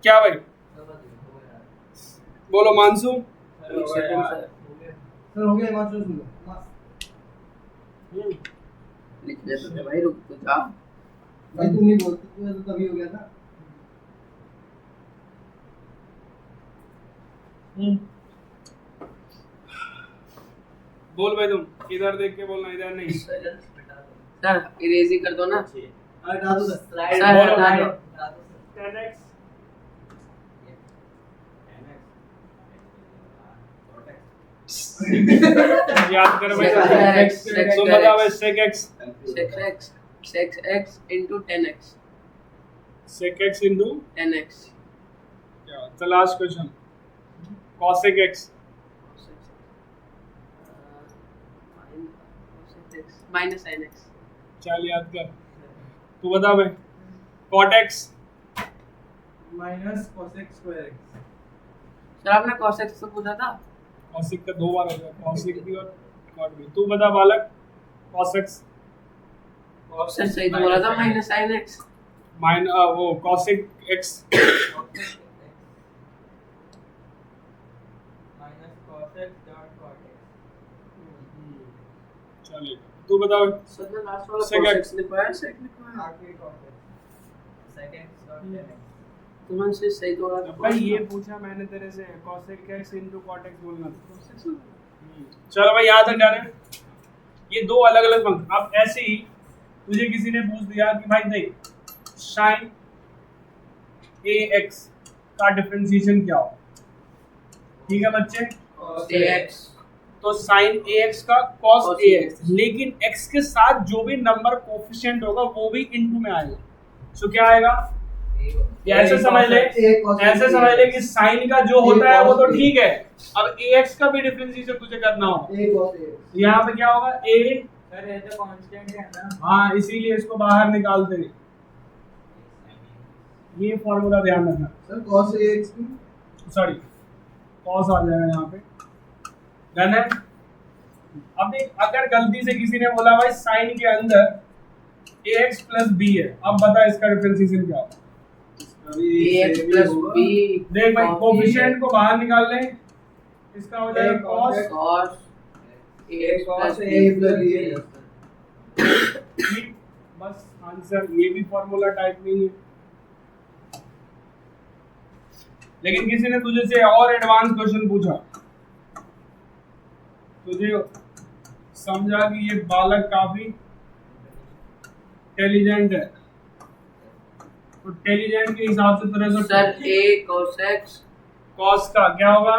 क्या भाई बोलो मानसू? एक सेकंड सर सर हो गया माशू सुनो लिख दे तो भाई रुक तो जा भाई तुम नहीं बोलते तो तभी हो गया था। बोल भाई तुम इधर देख के बोलना, इधर नहीं। सर इरेज ही कर दो ना अरे डाल दो सर। स्लाइड सर, बोलो, हटा बोलो। दो। 10x याद कर भाई, तुम बताओ भाई sec x sec x into 10x sec x into 10x क्या the last question cosec x minus sin x चल याद कर, तू बता भाई cot x minus cos x square x। Sir आपने cos x तो पूछा था cosec का दो बार हो गया, cosec भी और cot भी। तू बता बालक cos x सर सही तो बोला था minus sin x वो cosec x चलेगा। तू बता सर ने लास्ट वाला Sec cos x। x लिखवाया sec लिखवाया तो मन से सही तो बोला था भाई ये पूछा मैंने तेरे से cosec x into cot x बोलना था। चलो भाई यहाँ तक जाने, ये दो अलग अलग फंक्शन। अब ऐसे ही तुझे किसी ने पूछ दिया कि भाई देख sin ax का डिफरेंशिएशन क्या हो, ठीक है बच्चे? ax तो sin ax का cos ax, लेकिन x के साथ जो भी नंबर कोफिशिएंट होगा वो भी इनटू में आएगा। सो क्या आएगा? ये ऐसे समझ ले, ऐसे समझ ले कि sin का जो होता है वो तो ठीक है, अब ax का भी डिफरेंशिएशन तुझे करना होगा। a cos ax यहाँ पे क्या होगा? a सर ये तो कांस्टेंट है ना। हाँ, इसीलिए इसको बाहर निकालते हैं। ये फॉर्मूला ध्यान रखना, सर cos ax की सॉरी cos आ जाएगा यहाँ पे, डन है। अब देख अगर गलती से किसी ने बोला भाई sin के अंदर ax plus b है, अब बता इसका डिफरेंशिएशन क्या होगा? ax plus b देख भाई cos कोफिशिएंट को बाहर निकाल लें, इसका हो जाएगा cos cos ax plus a b plus b ठीक, बस आंसर। ये भी फॉर्मूला टाइप नहीं है, लेकिन किसी ने तुझे से और एडवांस क्वेश्चन पूछा, तुझे समझा कि ये बालक काफी इंटेलिजेंट है, तो इंटेलिजेंट के हिसाब से तेरे सर से a cos x कॉस का क्या होगा?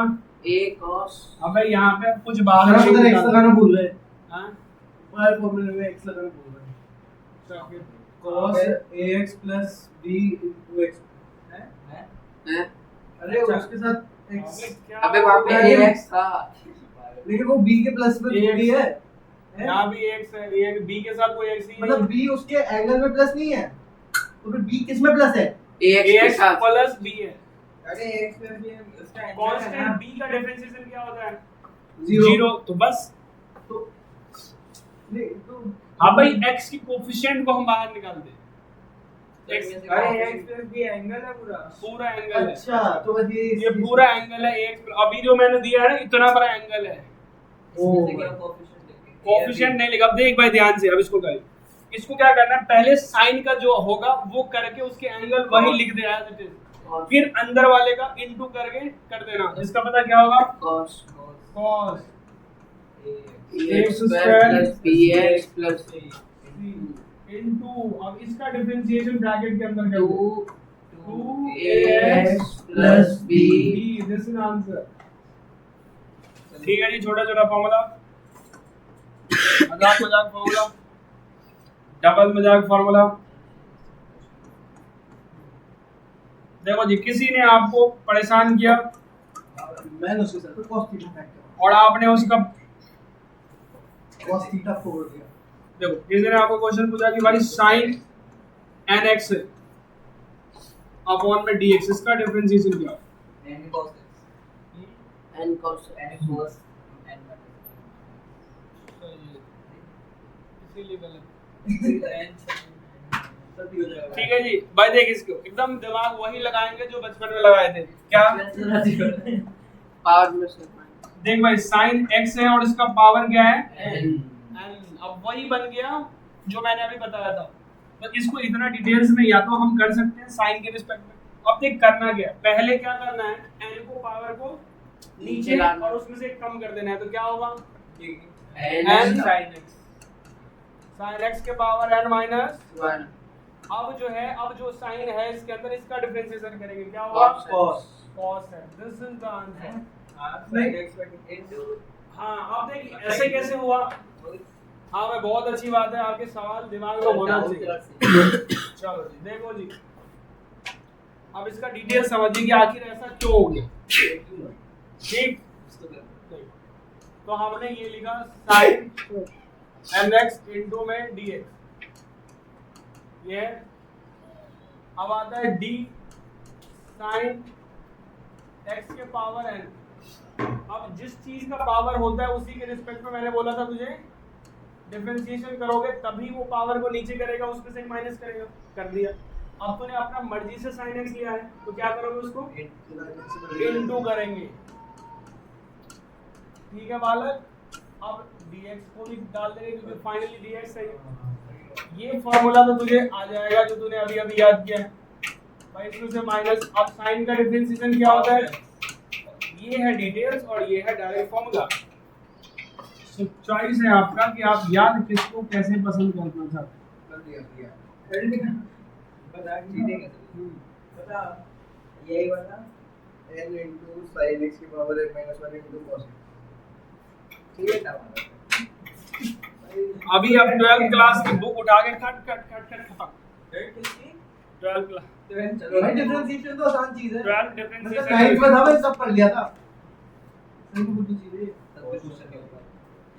a cos अबे यहाँ पे कुछ सर बाहर आप उधर x लगाना भूल गए, हाँ? हमारे फॉर्मूले में x लगाना भूल गए। cos ax plus b into x है अरे उसके साथ x अबे वहाँ पे ax था लेकिन वो b के प्लस में थोड़ी है यहाँ भी x है, ये b के साथ कोई x ही नहीं मतलब b उसके एंगल में प्लस नहीं है, तो फिर b किस में प्लस है? ax के x साथ प्लस b है। अरे x plus b उसका angle है कांस्टेंट ना। b का डिफरेंशिएशन क्या होता है? Zero। 0। तो बस तो नहीं तो हाँ भाई x की कोफिशिएंट को हम बाहर निकाल दे, x अरे x plus b एंगल है पूरा। पूरा एंगल है, अच्छा तो बस ये पूरा एंगल है x। अभी जो मैंने दिया है ना इतना बड़ा एंगल है, कोफिशिएंट नहीं लिखा। अब देख भाई ध्यान से, अब इसको कर, इसको क्या करना है, पहले साइन का जो होगा वो करके उसके एंगल वही लिख दे एज इट इज, फिर अंदर वाले का इनटू करके कर देना, इसका पता क्या होगा? cos cos ax square plus bx plus into, अब इसका डिफरेंशिएशन ब्रैकेट के अंदर कर दो, 2ax plus b this is answer. ठीक है जी, छोटा छोटा फॉर्मूला, मजाक मजाक फॉर्मूला, डबल मजाक फॉर्मूला। देखो जी, किसी ने आपको परेशान किया मैंने उसके साथ cos थीटा फैक्टर और आपने उसका, cos थीटा 4 दिया। देखो किसी ने आपको क्वेश्चन पूछा कि भाई साइन nx अपॉन में dx, इसका डिफरेंशिएशन क्या है? and cos इसीलिए गलत। ठीक है जी भाई, देख इसको एकदम दिमाग वही लगाएंगे जो बचपन में लगाए थे। क्या? पावर में से देख भाई साइन x है और इसका पावर क्या है? n n। अब वही बन गया जो मैंने अभी बताया था, तो इसको इतना डिटेल्स में या तो हम कर सकते हैं साइन के रिस्पेक्ट में। अब देख करना क्या, पहले क्या करना है, n को पावर को नीचे लाना। और उसमें से कम कर देना है, तो क्या होगा? n sin x के पावर n माइनस। 1 अब जो है, अब जो साइन है इसके अंदर, इसका डिफरेंशिएशन करेंगे, क्या होगा? cos है। This is the answer. हाँ अब देखिए ऐसे कैसे हुआ? हाँ भाई बहुत अच्छी बात है, आपके सवाल दिमाग में होना चाहिए। चलो जी देखो जी, अब इसका डिटेल समझिए कि आखिर ऐसा क्यों हो गया। ठीक, तो हमने ये लिखा साइन mx इनटू में dx, ये अब आता है d साइन x के पावर n। अब जिस चीज का पावर होता है उसी के रिस्पेक्ट में मैंने बोला था तुझे डिफरेंशिएशन करोगे तभी वो पावर को नीचे करेगा, उसमें से माइनस करेगा। कर दिया। अब तूने अपना मर्जी से साइन x लिया है तो क्या करोगे, उसको इनटू करेंगे। ठीक है बालक, अब dx को भी डाल देंगे क्योंकि फाइनली dx है। ये फॉर्मूला तो तुझे आ जाएगा जो तूने अभी अभी याद किया है भाई, इसमें से माइनस। अब साइन का डिफरेंशिएशन क्या होता है? ये है डिटेल्स और ये है डायरेक्ट फॉर्मूला। तो चॉइस है आपका कि आप याद किसको कैसे पसंद करना चाहते हैं। बता यही बता n into sin x की power n minus 1 into cos ठीक है था अभी अब 12th क्लास की बुक उठा के खट खट खट खट खा। 12th क्लास, भाई डिफरेंशिएशन तो आसान चीज है। 12th मतलब डिफरेंशिएशन। 9th में था मैं सब पढ़ लिया था। सही कुछ चीजें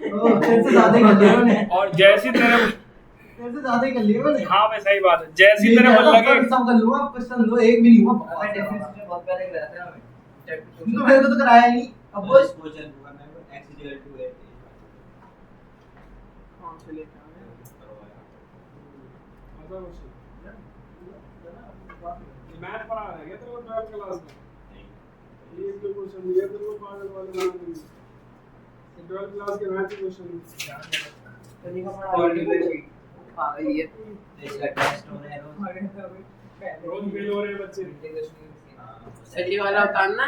तेरे से ज्यादा ही कर लिया मैंने, और जैसी तेरे, तेरे से ज्यादा ही कर लिया मैंने। हाँ भाई सही बात है, जैसी तेरे को लगे। सब कर लूंगा, क्वेश्चन लो एक भी नहीं हुआ। भाई डेफिनेशन बहुत पहले कराते हैं हमें। तो मेरे को तो कराया ही नहीं। अब वो क्वेश्चन हुआ मैं x = 2 है। कौन से लेकर आए? मैथ पढ़ा रहा है क्या तेरे को 12th क्लास में? ये जो क्वेश्चन दिया तेरे को पागल वाले बना देंगे। 12th क्लास के मैथ के क्वेश्चन पागल ये इसका टेस्ट हो रहा है रोज। रोज फेल हो रहे हैं बच्चे। सही वाला उतारना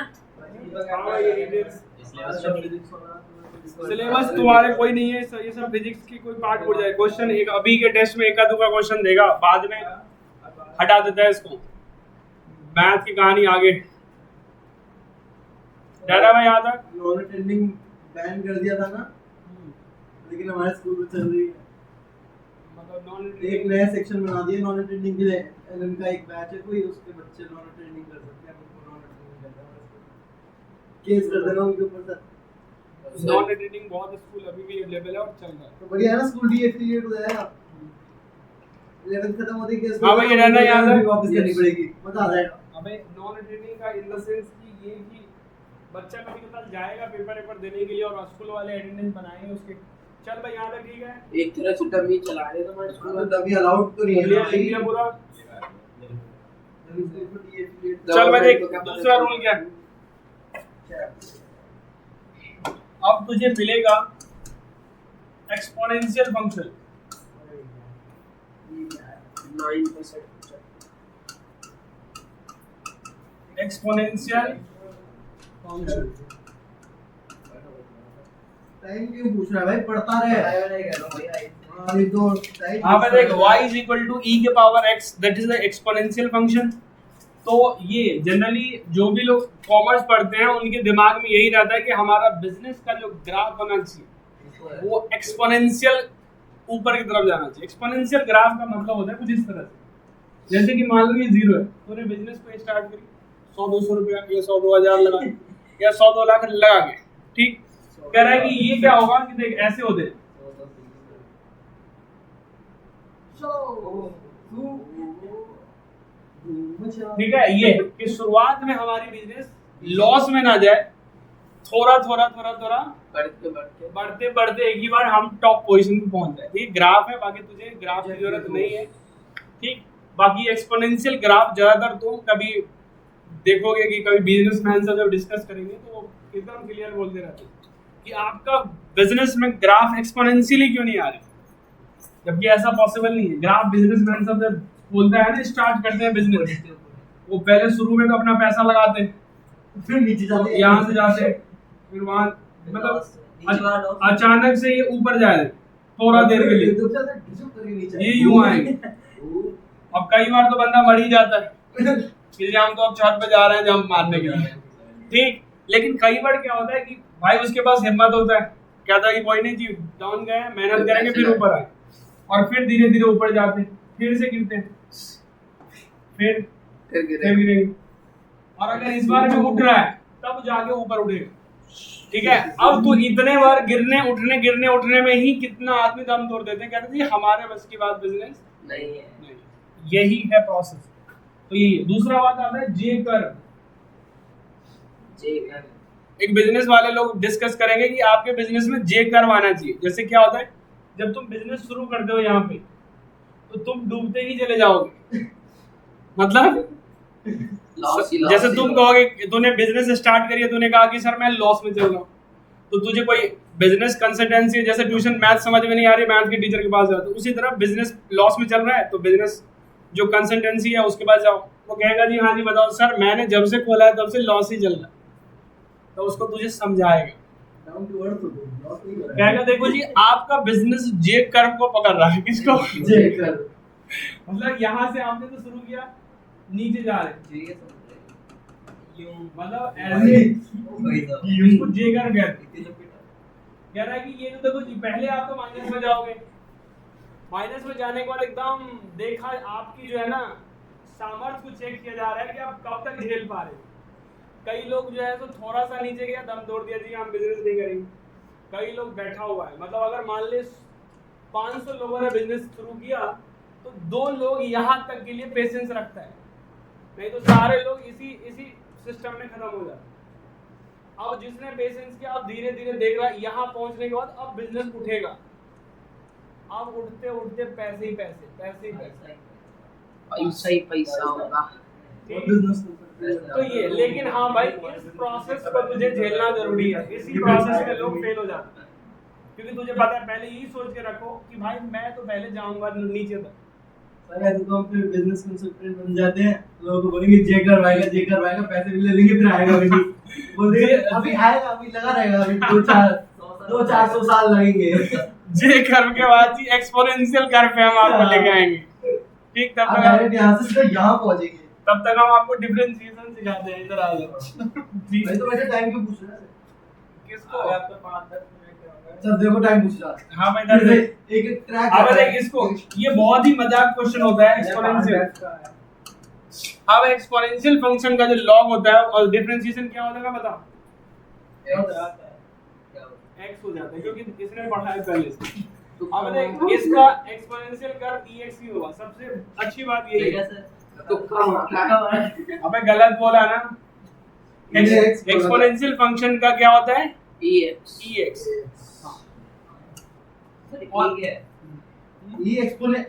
हाँ ये डिटेल्स सिलेबस सिलेबस तुम्हारे कोई नहीं है, ये सब फिजिक्स की कोई पार्ट पड़ जाए। क्वेश्चन एक अभी के टेस्ट में एका दूका क्वेश्चन देगा, बाद में हटा देता है इसको। मैथ की कहानी आगे दादा भाई याद है नॉन अटेंडिंग बैन कर दिया था ना, लेकिन हमारे स्कूल में चल रही है। मतलब नॉन एक नया सेक्शन बना दिया नॉन अटेंडिंग के लिए। एलएन का एक बैच है कोई, उसके बच्चे नॉन अटेंडिंग कर सकते हैं, उनको नॉन अटेंडिंग करना है, केस कर देना उनके ऊपर सर। नॉन अटेंडिंग बहुत स्कूल अभी भी अवेलेबल है और चल रहा है। तो बढ़िया है ना, स्कूल डी एफिलिएट हो जाएगा। 11th खत्म होते ही केस हाँ भाई, ये रहना याद है। वापस करनी पड़ेगी, मजा आ जाएगा। अबे नॉन अटेंडिंग का इन द सेंस कि ये कि बच्चा कभी कभार जाएगा पेपर देने के लिए और स्कूल वाले अटेंडेंस बनाएंगे उसके। चल भाई यहाँ तक ठीक है। एक तरह से डमी चला रहे तो हमारे स्कूल में तभी अलाउड तो नहीं है लिख लिया पूरा। चल भाई देख दूसरा रूल क्या है। अब तुझे मिलेगा exponential function. 9% exponential function time क्यों पूछ रहा है भाई, पढ़ता रहे। हाँ ये तो टाइम। हाँ मैं देख y is equal to e के power x that is the exponential function। तो ये जनरली जो भी लोग कॉमर्स पढ़ते हैं उनके दिमाग में यही रहता है कि हमारा बिजनेस का जो ग्राफ होना चाहिए वो एक्सपोनेंशियल ऊपर की तरफ जाना चाहिए। एक्सपोनेंशियल ग्राफ का मतलब होता है कुछ इस तरह से, जैसे कि मान लो ये 0 है, तूने बिजनेस को स्टार्ट करी 100-200 रुपया या 100-2000 लगा या 100-2 लाख लगा के, ठीक। कह रहा है कि ये क्या होगा कि देख ऐसे होते हैं, ठीक है। ये कि शुरुआत में हमारी बिजनेस लॉस में ना जाए, थोड़ा बढ़ते बढ़ते एक ही बार हम टॉप पोजीशन पे पहुंच जाए। ठीक, ग्राफ है, बाकी तुझे ग्राफ की जरूरत नहीं है, ठीक। बाकी एक्सपोनेंशियल ग्राफ ज्यादातर तुम कभी देखोगे कि कभी बिजनेसमैन से जब डिस्कस करेंगे तो वो एकदम क्लियर बोलते रहते हैं कि आपका बिजनेस में ग्राफ एक्सपोनेंशियली क्यों नहीं आ रही, जबकि ऐसा पॉसिबल नहीं है। ग्राफ बिजनेसमैन सब जब बोलता है ना स्टार्ट करते हैं बिजनेस, वो पहले शुरू में तो अपना पैसा लगाते हैं, फिर नीचे जाते हैं, यहाँ से जाते हैं, फिर वहां मतलब अचानक से ये ऊपर जाए थोड़ा देर के लिए, ये यूं आएंगे। अब कई बार तो बंदा मर ही जाता है कि हम तो अब छत पे जा रहे हैं जंप मारने के लिए, ठीक। लेकिन कई बार क्या होता है कि भाई उसके पास हिम्मत होता है, कहता है कि कोई नहीं जी डाउन गए, मेहनत करेंगे फिर ऊपर आए, और फिर धीरे धीरे ऊपर जाते हैं, फिर से गिरते हैं, फिर गिरेंगे, और अगर इस बार में उठ रहा है तब जाके ऊपर उठेगा, ठीक है। अब तो इतने बार गिरने उठने में ही कितना आदमी दम तोड़ देते हैं, कहते हैं हमारे बस की बात बिजनेस नहीं है। यही है प्रोसेस। तो यही है। दूसरा बात आता है जे कर्व। एक बिजनेस वाले लोग डिस्कस करेंगे कि आपके बिजनेस में जे कर्व आना चाहिए। जैसे क्या होता है, जब तुम बिजनेस शुरू करते हो यहाँ पे तो तुम डूबते ही चले जाओगे, मतलब जैसे तुम कहोगे तूने बिजनेस स्टार्ट करी है, तूने कहा कि सर मैं लॉस में चल रहा हूँ, तो तुझे कोई बिजनेस कंसल्टेंसी जैसे ट्यूशन मैथ समझ में नहीं आ रही, मैथ के टीचर के पास जाओ, तो उसी तरह बिजनेस लॉस में चल रहा है तो बिजनेस जो कंसल्टेंसी है उसके पास जाओ, वो कहेगा जी हाँ जी बताओ सर मैंने जब से खोला है तब से लॉस ही चल रहा है, तो उसको तुझे समझाएगा, कहेगा देखो जी आपका बिजनेस जे कर्व को पकड़ रहा है। किसको? J curve. मतलब यहाँ से आपने तो शुरू किया, नीचे जा रहे ठीक है समझ यूं, मतलब ऐसे इसको जे कर्व कहते हैं। कह रहा है कि ये तो देखो जी पहले आप तो माइनस में जाओगे, माइनस में जाने के बाद एकदम देखा आपकी जो है ना सामर्थ्य को चेक किया जा रहा है कि आप कब तक झेल पा रहे हो। कई लोग जो है तो थोड़ा सा नीचे गया दम तोड़ दिया जी हम बिजनेस नहीं करेंगे। कई लोग बैठा हुआ है, मतलब अगर मान ले 500 लोगों ने बिजनेस शुरू किया तो 2 लोग यहाँ तक के लिए पेशेंस रखता है, नहीं तो सारे लोग इसी सिस्टम में खत्म हो जाते। अब जिसने पेशेंस किया अब धीरे धीरे देख रहा है यहाँ पहुंचने के बाद अब बिजनेस उठेगा, अब उठते उठते पैसे ही पैसे। पैसा ही पैसा होगा। बिजनेस तो ये, लेकिन हाँ भाई इस प्रोसेस को तुझे झेलना जरूरी है। इसी प्रोसेस में लोग फेल हो जाते हैं, क्योंकि तुझे पता है, पहले यही सोच के रखो कि भाई मैं तो पहले जाऊंगा नीचे तक। सर ऐसे तो हम फिर बिजनेस कंसल्टेंट बन जाते हैं, लोगों को बोलेंगे जे करवाएगा, पैसे भी ले लेंगे, फिर आएगा भी नहीं। बोलते अभी आएगा, अभी लगा रहेगा, अभी 200-400 साल लगेंगे। जे कर्व के बाद ही एक्सपोनेंशियल कर्व पे हम आपको लेके आएंगे, ठीक। तब आप तक डायरेक्ट यहाँ से सीधा यहाँ पहुंचेंगे। तब तक हम आपको डिफरेंशिएशन सिखाते हैं। इधर आ जाओ जी। भाई तो वैसे टाइम क्यों पूछ रहे हैं? किसको? आपका 5-10 मिनट होगा। सर देखो टाइम पूछ रहा है। हाँ भाई, इधर देख। एक ट्रैक अब देख इसको, ये बहुत ही मजाक क्वेश्चन होता है एक्सपोनेंशियल। अब एक्सपोनेंशियल फंक्शन का जो लॉग होता है और डिफरेंशिएशन क्या होता है बता। x हो जाता है, क्योंकि इसने पढ़ा है पहले से। अब देख इसका एक्सपोनेंशियल कर्व ex ही होगा। सबसे अच्छी बात यही है। तुक्का मारा। अबे गलत बोला ना। एक्सपोनेंशियल फंक्शन का क्या होता है? EX। ये एक्सपोनेंट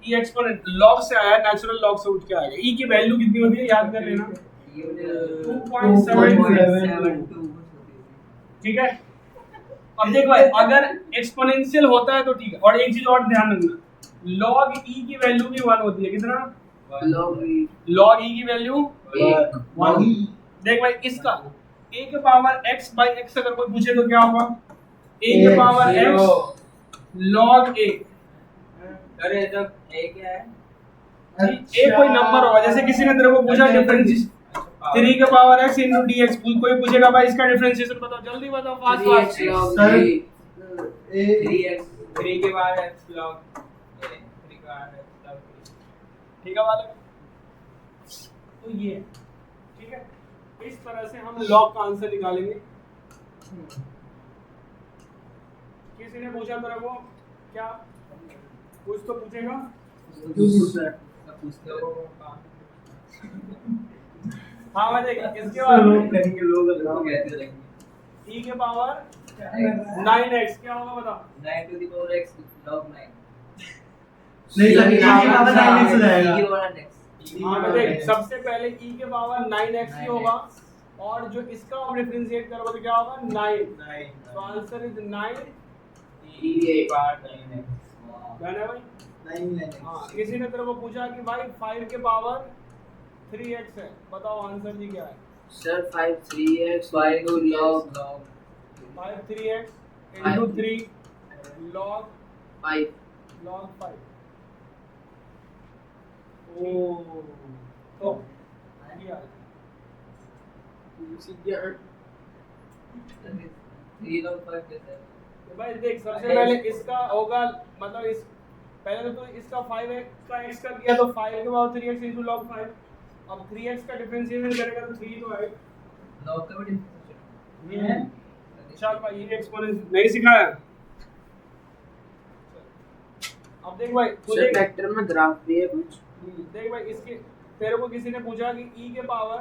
ई एक्सपोनेंट लॉग से आया, नेचुरल लॉग से उठ के आएगा। ई की वैल्यू कितनी होती है याद कर लेना, 2.72। ठीक है। अब देख भाई, अगर एक्सपोनेंशियल होता है तो ठीक है। और एक चीज और ध्यान रखना, लॉग ई की वैल्यू भी 1 होती है। कितना? लॉग ई की वैल्यू 1। देख भाई, इसका a के पावर x बाई x अगर कोई पूछे तो क्या होगा? a के पावर x log a। अरे जब a क्या है? a कोई नंबर होगा। जैसे किसी ने तेरे को पूछा डिफरेंशिएशन 3 के पावर x into dx, कोई पूछेगा भाई इसका डिफरेंशिएशन बताओ, जल्दी बताओ, फास्ट फास्ट। सर 3 के बाद x log a, 3 के बाद x log 3। ठीक है वाले। तो ये ठीक है, इस तरह से हम लॉग का आंसर निकालेंगे। किसी ने पूछा तेरे को क्या? कुछ तो पूछेगा। हाँ मैं देख इसके बाद लोग कहेंगे, लोग e के पावर 9x क्या होगा बता। 9 to the power x log 9। नहीं सर, e के पावर 9x हो जाएगा। e के पावर x। हाँ मैं देख, सबसे पहले e के पावर 9x ही होगा, और जो इसका आप डिफरेंशिएट करोगे तो क्या होगा? 9। तो आंसर इज 9 e के बाद 9x। है ना भाई? हाँ, किसी ने तेरे को पूछा कि भाई 5 के पावर 3x है, बताओ आंसर जी क्या है? Sir 5 3x 5 log 5 3x into 3 log 5। ओ तो ये आ गया। 3 log 5 कैसे है? तो भाई देख, सबसे पहले इसका होगा, मतलब इस पहले तो इसका 5x का x का किया तो 5 के पावर 3x into log 5। अब 3x का डिफरेंशिएशन करेगा तो 3 तो आएगा। log का भी differentiation ये चल भाई, ये एक्सपोनेंशियल नहीं सिखाया। अब देख भाई, सर वेक्टर में ग्राफ भी है कुछ। देख भाई, इसके तेरे को किसी ने पूछा कि e के पावर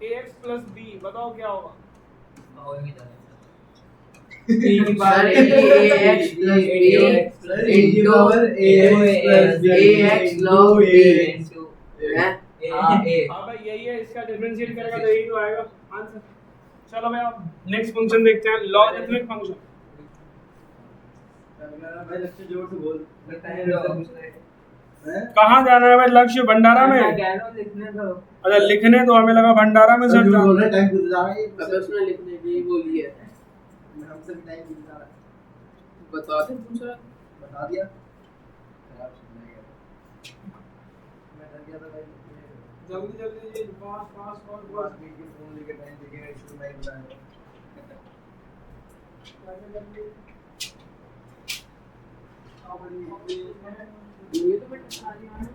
ax plus b बताओ क्या होगा? पावर में जाना है। e की sir power ax plus b into ax log b है। हाँ a। हाँ भाई यही है, इसका डिफरेंशिएट करेगा तो यही तो आएगा आंसर। चलो भाई अब नेक्स्ट फंक्शन देखते हैं, लॉगरिथमिक फंक्शन। भाई लक्ष्य जोर से बोल। कहाँ जाना है भाई? लक्ष्य भंडारा में। गैनो लिखने दो। अच्छा लिखने तो हमें लगा भंडारा में सर सर जो बोल जाना। रहे टाइम पूछ रहा है। अब उसने लिखने की बोली है। हमसे भी टाइम पूछ रहा है। बता दे पूछ रहा। बता दिया। मैं डर गया था भाई। जल्दी जल्दी ये फास्ट फास्ट बात फास्ट की कि फोन लेके टाइम देखेगा, इसलिए मैं बुलाया। ये तो बेटा सारी है।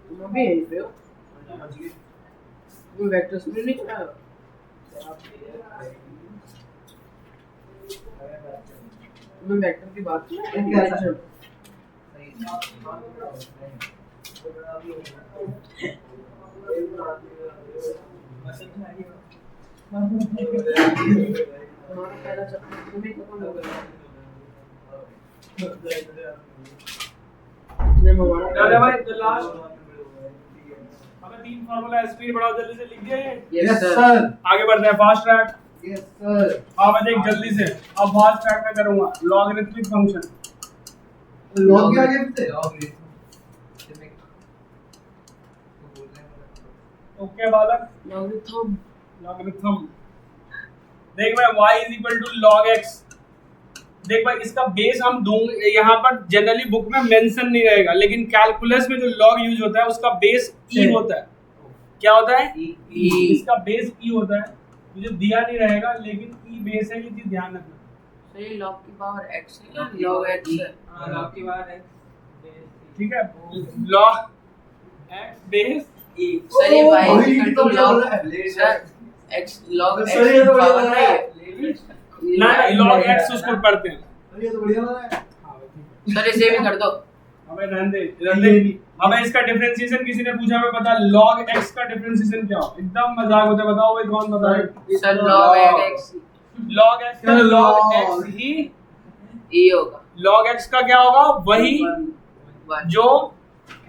तुम अभी यहीं पे हो? तुम वेक्टर्स में नहीं चला हो? तुम वेक्टर की बात कर हमारा पहला चैप्टर तुम्हें खत्म हो गया इतने में हमारा चलो भाई द लास्ट हमें 3 फार्मूला स्पीड बढ़ाओ जल्दी से लिख दिया ये यस सर आगे बढ़ते हैं फास्ट ट्रैक यस सर अब मैं देख जल्दी से अब फास्ट ट्रैक में करूंगा लॉगरिथमिक फंक्शन लॉग के आगे से ओके बालक लॉगरिथम देख भाई y is equal to log x देख भाई इसका बेस हम दूंगे यहाँ पर जनरली बुक में मेंशन नहीं रहेगा लेकिन कैलकुलस में जो log यूज होता है उसका बेस e होता है क्या होता है E। इसका बेस e होता है मुझे दिया नहीं रहेगा लेकिन e बेस है ये चीज ध्यान रखना तो ये log की पावर x है या log x है हाँ लॉग की बात है ठीक है log x base e sir ये y भाई, इक्वल टू तो क्या log हो रहा है? Sir x log x sir, ये तो की बढ़िया पावर लग नहीं रहा है ना log x उसको पढ़ते हैं अरे ये तो बढ़िया लग रहा है सर इसे भी कर दो हमें रहने दे हमें इसका डिफरेंशिएशन किसी ने पूछा हमें पता log x का डिफरेंशिएशन क्या हो एकदम मजाक होता है बताओ भाई कौन बताए sir log x log x का log x ही e होगा log x का क्या होगा वही One। जो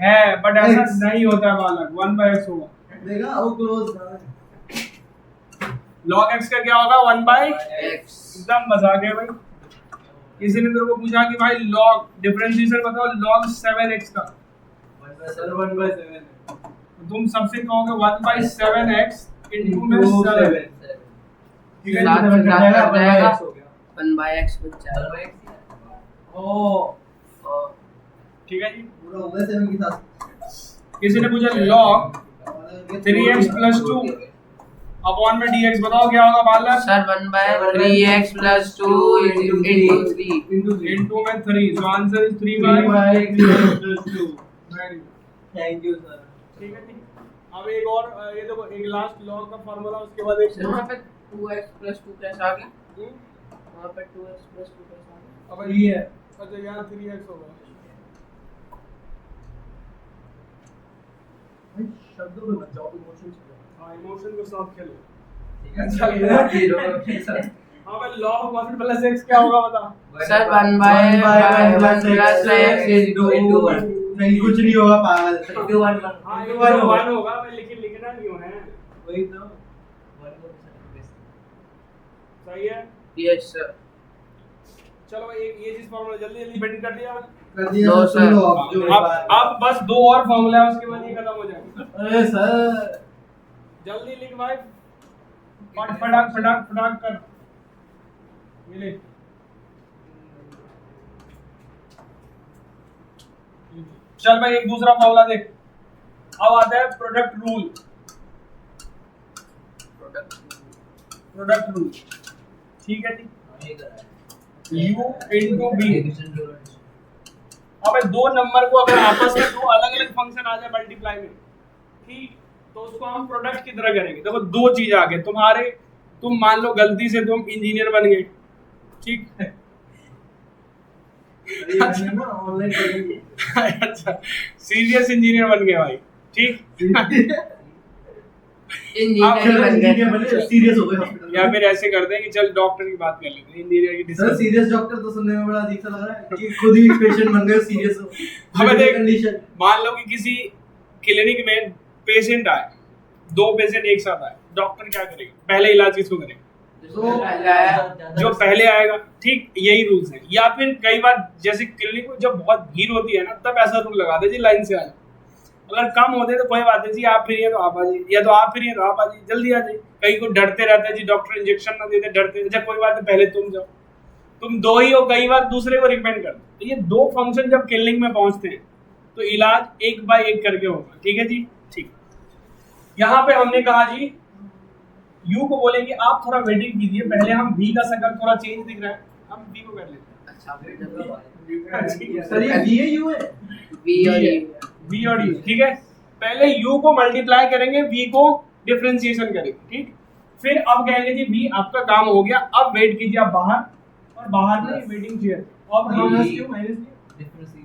है बट ऐसा X। नहीं होता है बालक 1/x होगा देखा वो क्लोज log x का क्या होगा 1/x x एकदम मजाक है भाई किसी ने तेरे को पूछा कि भाई log डिफरेंशिएशन बताओ log 7x का सर 1/7 तो तुम सबसे कहोगे 1/7x इनटू में 7 ठीक है सात जी? से सात कट जाएगा हो गया 1/x बच जाएगा ओ और ठीक है जी पूरा हो गया 7 के साथ किसी ने पूछा log 3x plus 2 अपॉन में dx बताओ क्या होगा बालक sir 1/3x plus 2 into 3 into में 3 so answer is 3 thank you sir ठीक है जी अब एक और ये देखो एक लास्ट लॉग का फार्मूला उसके बाद एक सर वहाँ पे 2x plus 2 कैसा आ गया वहाँ पे 2x plus 2 कैसा आ गया अब ये है अच्छा यहाँ 3x होगा भाई शब्दों पे मत जाओ इमोशन से हाँ इमोशन के साथ खेलो अच्छा हाँ भाई log 1 plus x क्या होगा बता सर 1/1 plus x into 1 नहीं कुछ नहीं होगा पागल हाँ ये 1 होगा मैं लेकिन लिखना क्यों है वही तो सही है yes sir चलो भाई एक ये चीज फार्मूला जल्दी जल्दी बेटिंग कर दिया कर दिया नो, सर सुन लो सर। अब जो अब बस 2 और फार्मूला है उसके बाद ये खत्म हो जाएगा अरे सर जल्दी लिख भाई फटाक फटाक फटाक कर ये ले चल भाई एक दूसरा फार्मूला देख अब आता है प्रोडक्ट रूल प्रोडक्ट रूल ठीक है जी u into b अब दो नंबर को अगर आपस में दो अलग अलग फंक्शन आ जाए मल्टीप्लाई में ठीक तो उसको हम प्रोडक्ट की तरह करेंगे देखो दो चीज आ गए तुम्हारे तुम मान लो गलती से तुम इंजीनियर बन गए ठीक ऑनलाइन करेंगे अच्छा सीरियस इंजीनियर बन गए भाई ठीक इंजीनियर बन गए सीरियस हो गए हॉस्पिटल या फिर ऐसे करते हैं कि चल डॉक्टर की बात कर लेते हैं इंजीनियर की सर डिस्कस सीरियस डॉक्टर तो सुनने में बड़ा अजीब सा लग रहा है कि खुद ही पेशेंट बन गए सीरियस हो हमें देख कंडीशन मान लो कि किसी क्लिनिक में पेशेंट आए दो पेशेंट एक साथ आए डॉक्टर क्या करेगा पहले इलाज किसको करेगा जो पहले आएगा ठीक यही रूल्स है या फिर कई बार जैसे क्लिनिक में जब बहुत भीड़ होती है ना तब ऐसा रूल लगा दे जी लाइन से आ जाओ अगर कम होते तो कोई बात नहीं जी आप फ्री है तो आप आ जाइए या तो आप फ्री है तो आप आ जाइए जल्दी आ जाइए कहीं को डरते रहते हैं जी डॉक्टर इंजेक्शन ना देते डरते अच्छा कोई बात नहीं पहले तुम जाओ तुम दो ही हो कई बार दूसरे को रिकमेंड कर तो ये दो फंक्शन जब क्लिनिक में पहुंचते हैं तो इलाज एक बाय एक करके होगा ठीक है जी ठीक यहाँ पे हमने कहा जी यू को बोलेंगे आप थोड़ा वेटिंग कीजिए पहले हम वी का शक्ल थोड़ा चेंज दिख रहा है हम वी को कर लेते हैं सर ये बी है यू है V और U वी और यू ठीक है पहले यू को मल्टीप्लाई करेंगे वी को डिफरेंशिएशन करेंगे ठीक फिर अब कहेंगे जी वी आपका काम हो गया अब वेट कीजिए आप बाहर और बाहर में वेटिंग चेयर अब हम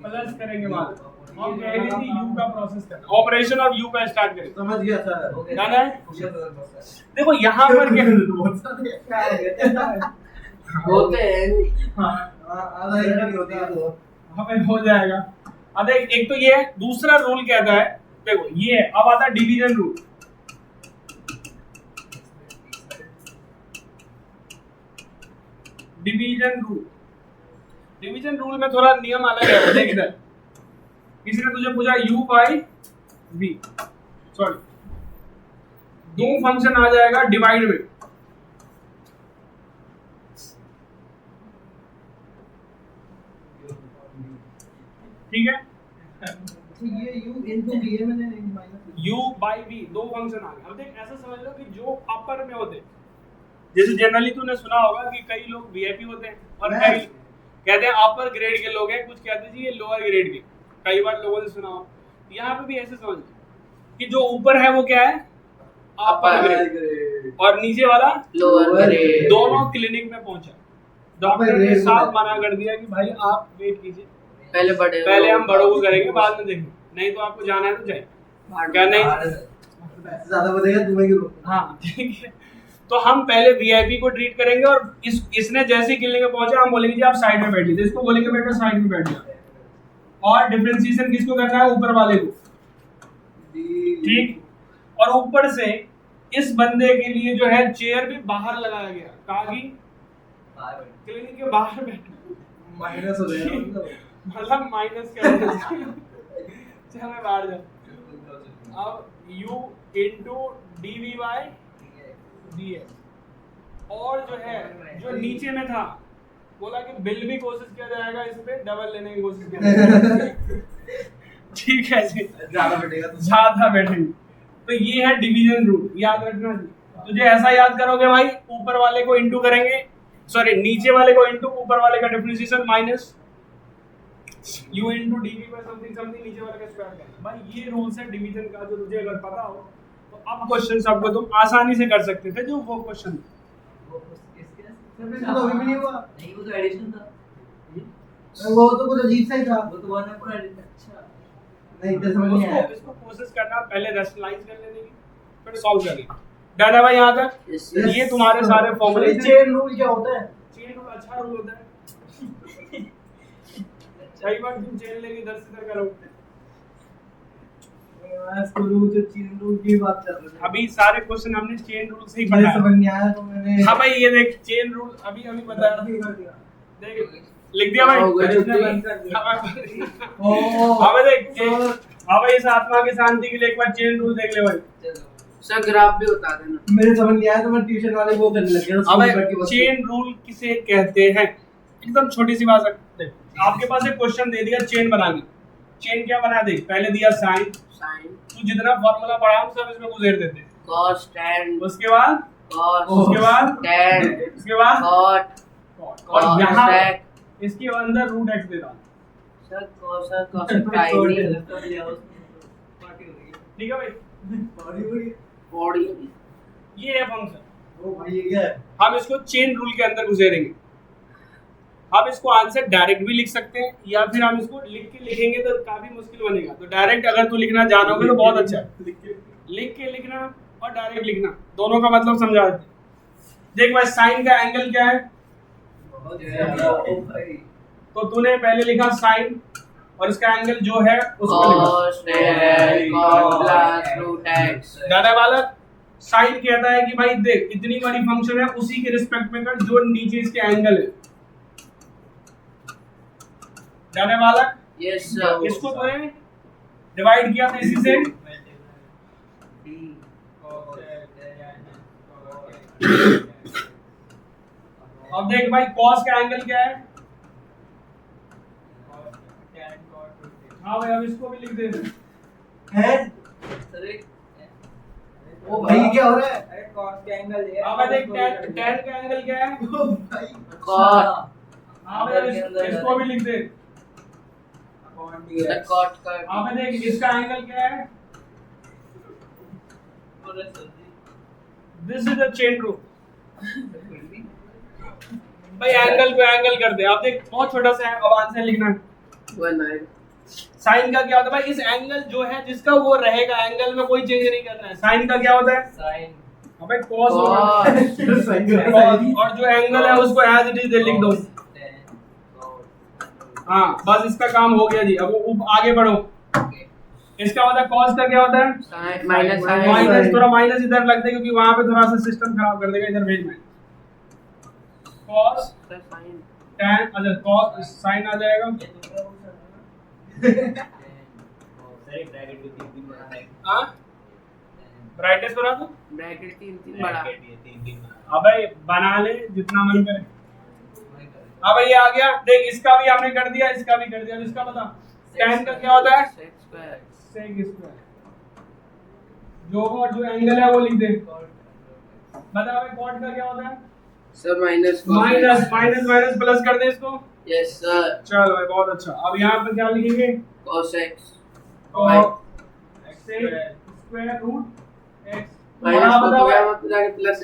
प्लस करेंगे बाद हम कह रहे थे यू का प्रोसेस करना, ऑपरेशन ऑफ यू का स्टार्ट करें। समझ गया सर। हो गया। जाना है? हो गया सर, बस सर। देखो यहाँ पर क्या बहुत सारे क्या हो गया? होते हैं। आधा एक नहीं होता तो हमें हो जाएगा। अब एक तो ये है, दूसरा रूल कहता है, देखो ये है, अब आता है division rule. Division rule, division rule में थोड़ा नियम अलग है। देख इधर, किसी ने तुझे पूछा u बाई v, सॉरी, दो फंक्शन आ जाएगा डिवाइड में, ठीक है, ये u into v है, मैंने माइनस u बाई v दो फंक्शन आ गए। अब देख ऐसा समझ लो कि जो अपर में होते, जैसे जनरली तूने सुना होगा कि कई लोग वीआईपी होते हैं और कई कहते हैं अपर ग्रेड के लोग हैं, कुछ कहते हैं जी ये लोअर ग्रेड के, कई बार लोगों ने सुना हो। यहाँ पे भी ऐसे समझ लो कि जो ऊपर है वो क्या है, अपर ग्रेड, और नीचे वाला लोअर ग्रेड। दोनों क्लिनिक में पहुंचा। डॉक्टर ने साफ मना कर दिया कि भाई आप वेट कीजिए, पहले हम बड़ों को करेंगे, बाद में देखेंगे, नहीं तो आपको जाना है तो जाए, क्या नहीं। पैसे ज्यादा बढ़ेगा तुम्हें क्यों? हाँ ठीक है, तो हम पहले वीआईपी को ट्रीट करेंगे और इसने जैसे ही क्लिनिक में पहुंचा हम बोलेंगे जी आप साइड में बैठिए, तो इसको बोलेंगे बेटा साइड में बैठ जाओ। और डिफरेंशिएशन किसको करना है, ऊपर वाले को, ठीक। और ऊपर से इस बंदे के लिए जो है चेयर भी बाहर लगाया गया, कहा कि क्लिनिक के बाहर बैठना, माइनस हो जाएगा मतलब माइनस क्या है चल मैं बाहर जा। अब u into dv by dx, और जो है जो नीचे में था बोला कि बिल भी कोशिश किया जाएगा, इस पे डबल लेने की कोशिश किया जाएगा ठीक है जी, ज्यादा बैठेगा तो ज्यादा बैठेंगे। तो ये है डिवीजन रूल, याद रखना जी। तुझे ऐसा याद करोगे भाई, ऊपर वाले को इंटू करेंगे, सॉरी नीचे वाले को इंटू ऊपर वाले का differentiation minus u into dv by something something, नीचे वाले का स्क्वायर करें। भाई ये रूल्स है डिवीजन का, जो तुझे अगर पता हो तो अब क्वेश्चन सबको तुम आसानी से कर सकते थे, जो वो क्वेश्चन वो इसके तो अभी भी नहीं हुआ। नहीं, वो तो एडिशन था, वो तो कुछ अजीब सा ही था। वो तो वन है पूरा एडिशन। अच्छा नहीं इधर समझ नहीं आया। इसको कोशिश करना, पहले रैशनलाइज कर लेने की, फिर सॉल्व करने। डन है भाई यहाँ तक? Yes, ये तुम्हारे सारे फॉर्मूले। चेन रूल क्या होता है? चेन रूल अच्छा रूल होता है, कई बार तुम चेन लेके इधर से इधर करोगे। मैं स्कूल में जो चेन रूल की बात कर रहे थे, अभी सारे क्वेश्चन हमने चेन रूल से ही मुझे पढ़ा समझ है। नहीं आया तो मैंने हाँ भाई ये देख चेन रूल अभी अभी बताया, देख लिख दिया भाई। हो गया छुट्टी। ओह अब देख अब इस आत्मा की शांति के लिए एक बार चेन रूल देख ले भाई। चलो सर ग्राफ भी बता देना। मेरे समझ नहीं आया तो मैं ट्यूशन वाले वो करने लग गया। स्कूल बैठ के अब बस चेन रूल किसे कहते हैं, एकदम छोटी सी बात है। आपके पास एक क्वेश्चन दे दिया चेन बनाने, चेन क्या बना दे, पहले दिया साइन, साइन तू जितना फॉर्मूला पढ़ा हम सब इसमें गुजेर देते, cos tan उसके बाद cos उसके बाद tan उसके बाद cot और cos यहाँ sec इसके अंदर रूट एक्स दे रहा हूँ, सर cos cos tiny लगता भी है उसमें पार्टी हो गई। ठीक है भाई। बड़ी बड़ी body ये है फंक्शन, ओ भाई ये क्या है? हम इसको चेन रूल के अंदर गुजेरेंगे। हम इसको आंसर डायरेक्ट भी लिख सकते हैं या फिर हम इसको लिख के लिखेंगे तो काफी मुश्किल बनेगा, तो डायरेक्ट अगर तू लिखना जानोगे तो बहुत अच्छा है। लिख के लिखना और डायरेक्ट लिखना दोनों का मतलब समझा देते। देख भाई साइन का एंगल क्या है, बहुत ज्यादा ओ भाई। तो तूने पहले लिखा साइन और इसका एंगल जो है उसको लिखा। cos tan cos plus root x दादा बालक साइन कहता है कि भाई देख इतनी बड़ी फंक्शन है उसी के रिस्पेक्ट में कर जो नीचे इसके एंगल है। दादा बालक yes sir इसको तूने डिवाइड किया था इसी से, अब देख भाई cos का एंगल क्या है, हाँ भाई अब इसको भी लिख दे। हैं? सर एक ओ भाई ये क्या हो रहा है? अरे cos का एंगल ये हाँ भाई देख tan का एंगल क्या है, ओ भाई cot हाँ भाई इसको भी लिख दे। sir cot का हाँ भाई देख इसका एंगल क्या है, this is the chain rule. भाई एंगल को एंगल कर दे, आप देख बहुत छोटा सा है, अब आंसर लिखना है। 1 9 साइन का क्या होता है भाई, इस एंगल जो है जिसका वो रहेगा, एंगल में कोई चेंज नहीं करना है। साइन का क्या होता है, साइन अबे कॉस होगा। Cos। और जो एंगल है उसको एज इट इज लिख दो। हाँ बस इसका काम हो गया जी। अब आगे बढ़ो। इसका होता है कॉस का क्या होता है, साइन माइनस माइनस, थोड़ा माइनस इधर लगता है क्योंकि वहां पे थोड़ा सा सिस्टम खराब कर देगा, इधर भेज में कॉस साइन tan, अच्छा कॉस साइन आ जाएगा। सही ब्रैकेट भी तीन बड़ा है। हाँ ब्राइटनेस बना दो। ब्रैकेट 3 बड़ा। ब्रैकेट ये तीन बड़ा। अबे बना ले जितना मन करे। अब ये आ गया, देख इसका भी आपने कर दिया, इसका भी कर दिया। इसका बता tan का क्या होता है, sec square sec स्क्वायर। जो एंगल है वो लिख दे। बता भाई cot का क्या होता है, sir minus minus minus minus plus कर दे इसको। यस सर चल भाई बहुत अच्छा। अब यहाँ पे क्या लिखेंगे, cos x cos square root x। Minus को तो क्या मतलब जाके प्लस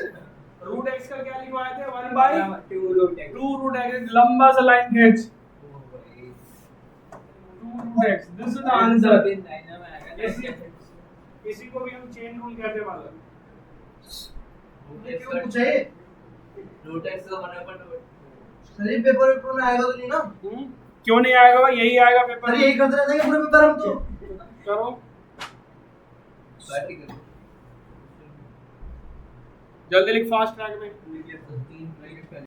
रूट x का क्या लिखवाए थे, 1 by 2 root x 2 root x। लंबा सा लाइन खींच, 2 root x। This is the answer. इसी को भी हम चेन रूल कहते हैं मालूम। क्यों पूछा ये? रूट एक्स का बना पर सर ये पेपर में आएगा तो नहीं ना? क्यों नहीं आएगा भाई, यही आएगा पेपर सर में। यही करते रहते हैं पूरे पेपर हम तो। करो जल्दी लिख, फास्ट ट्रैक में। तीन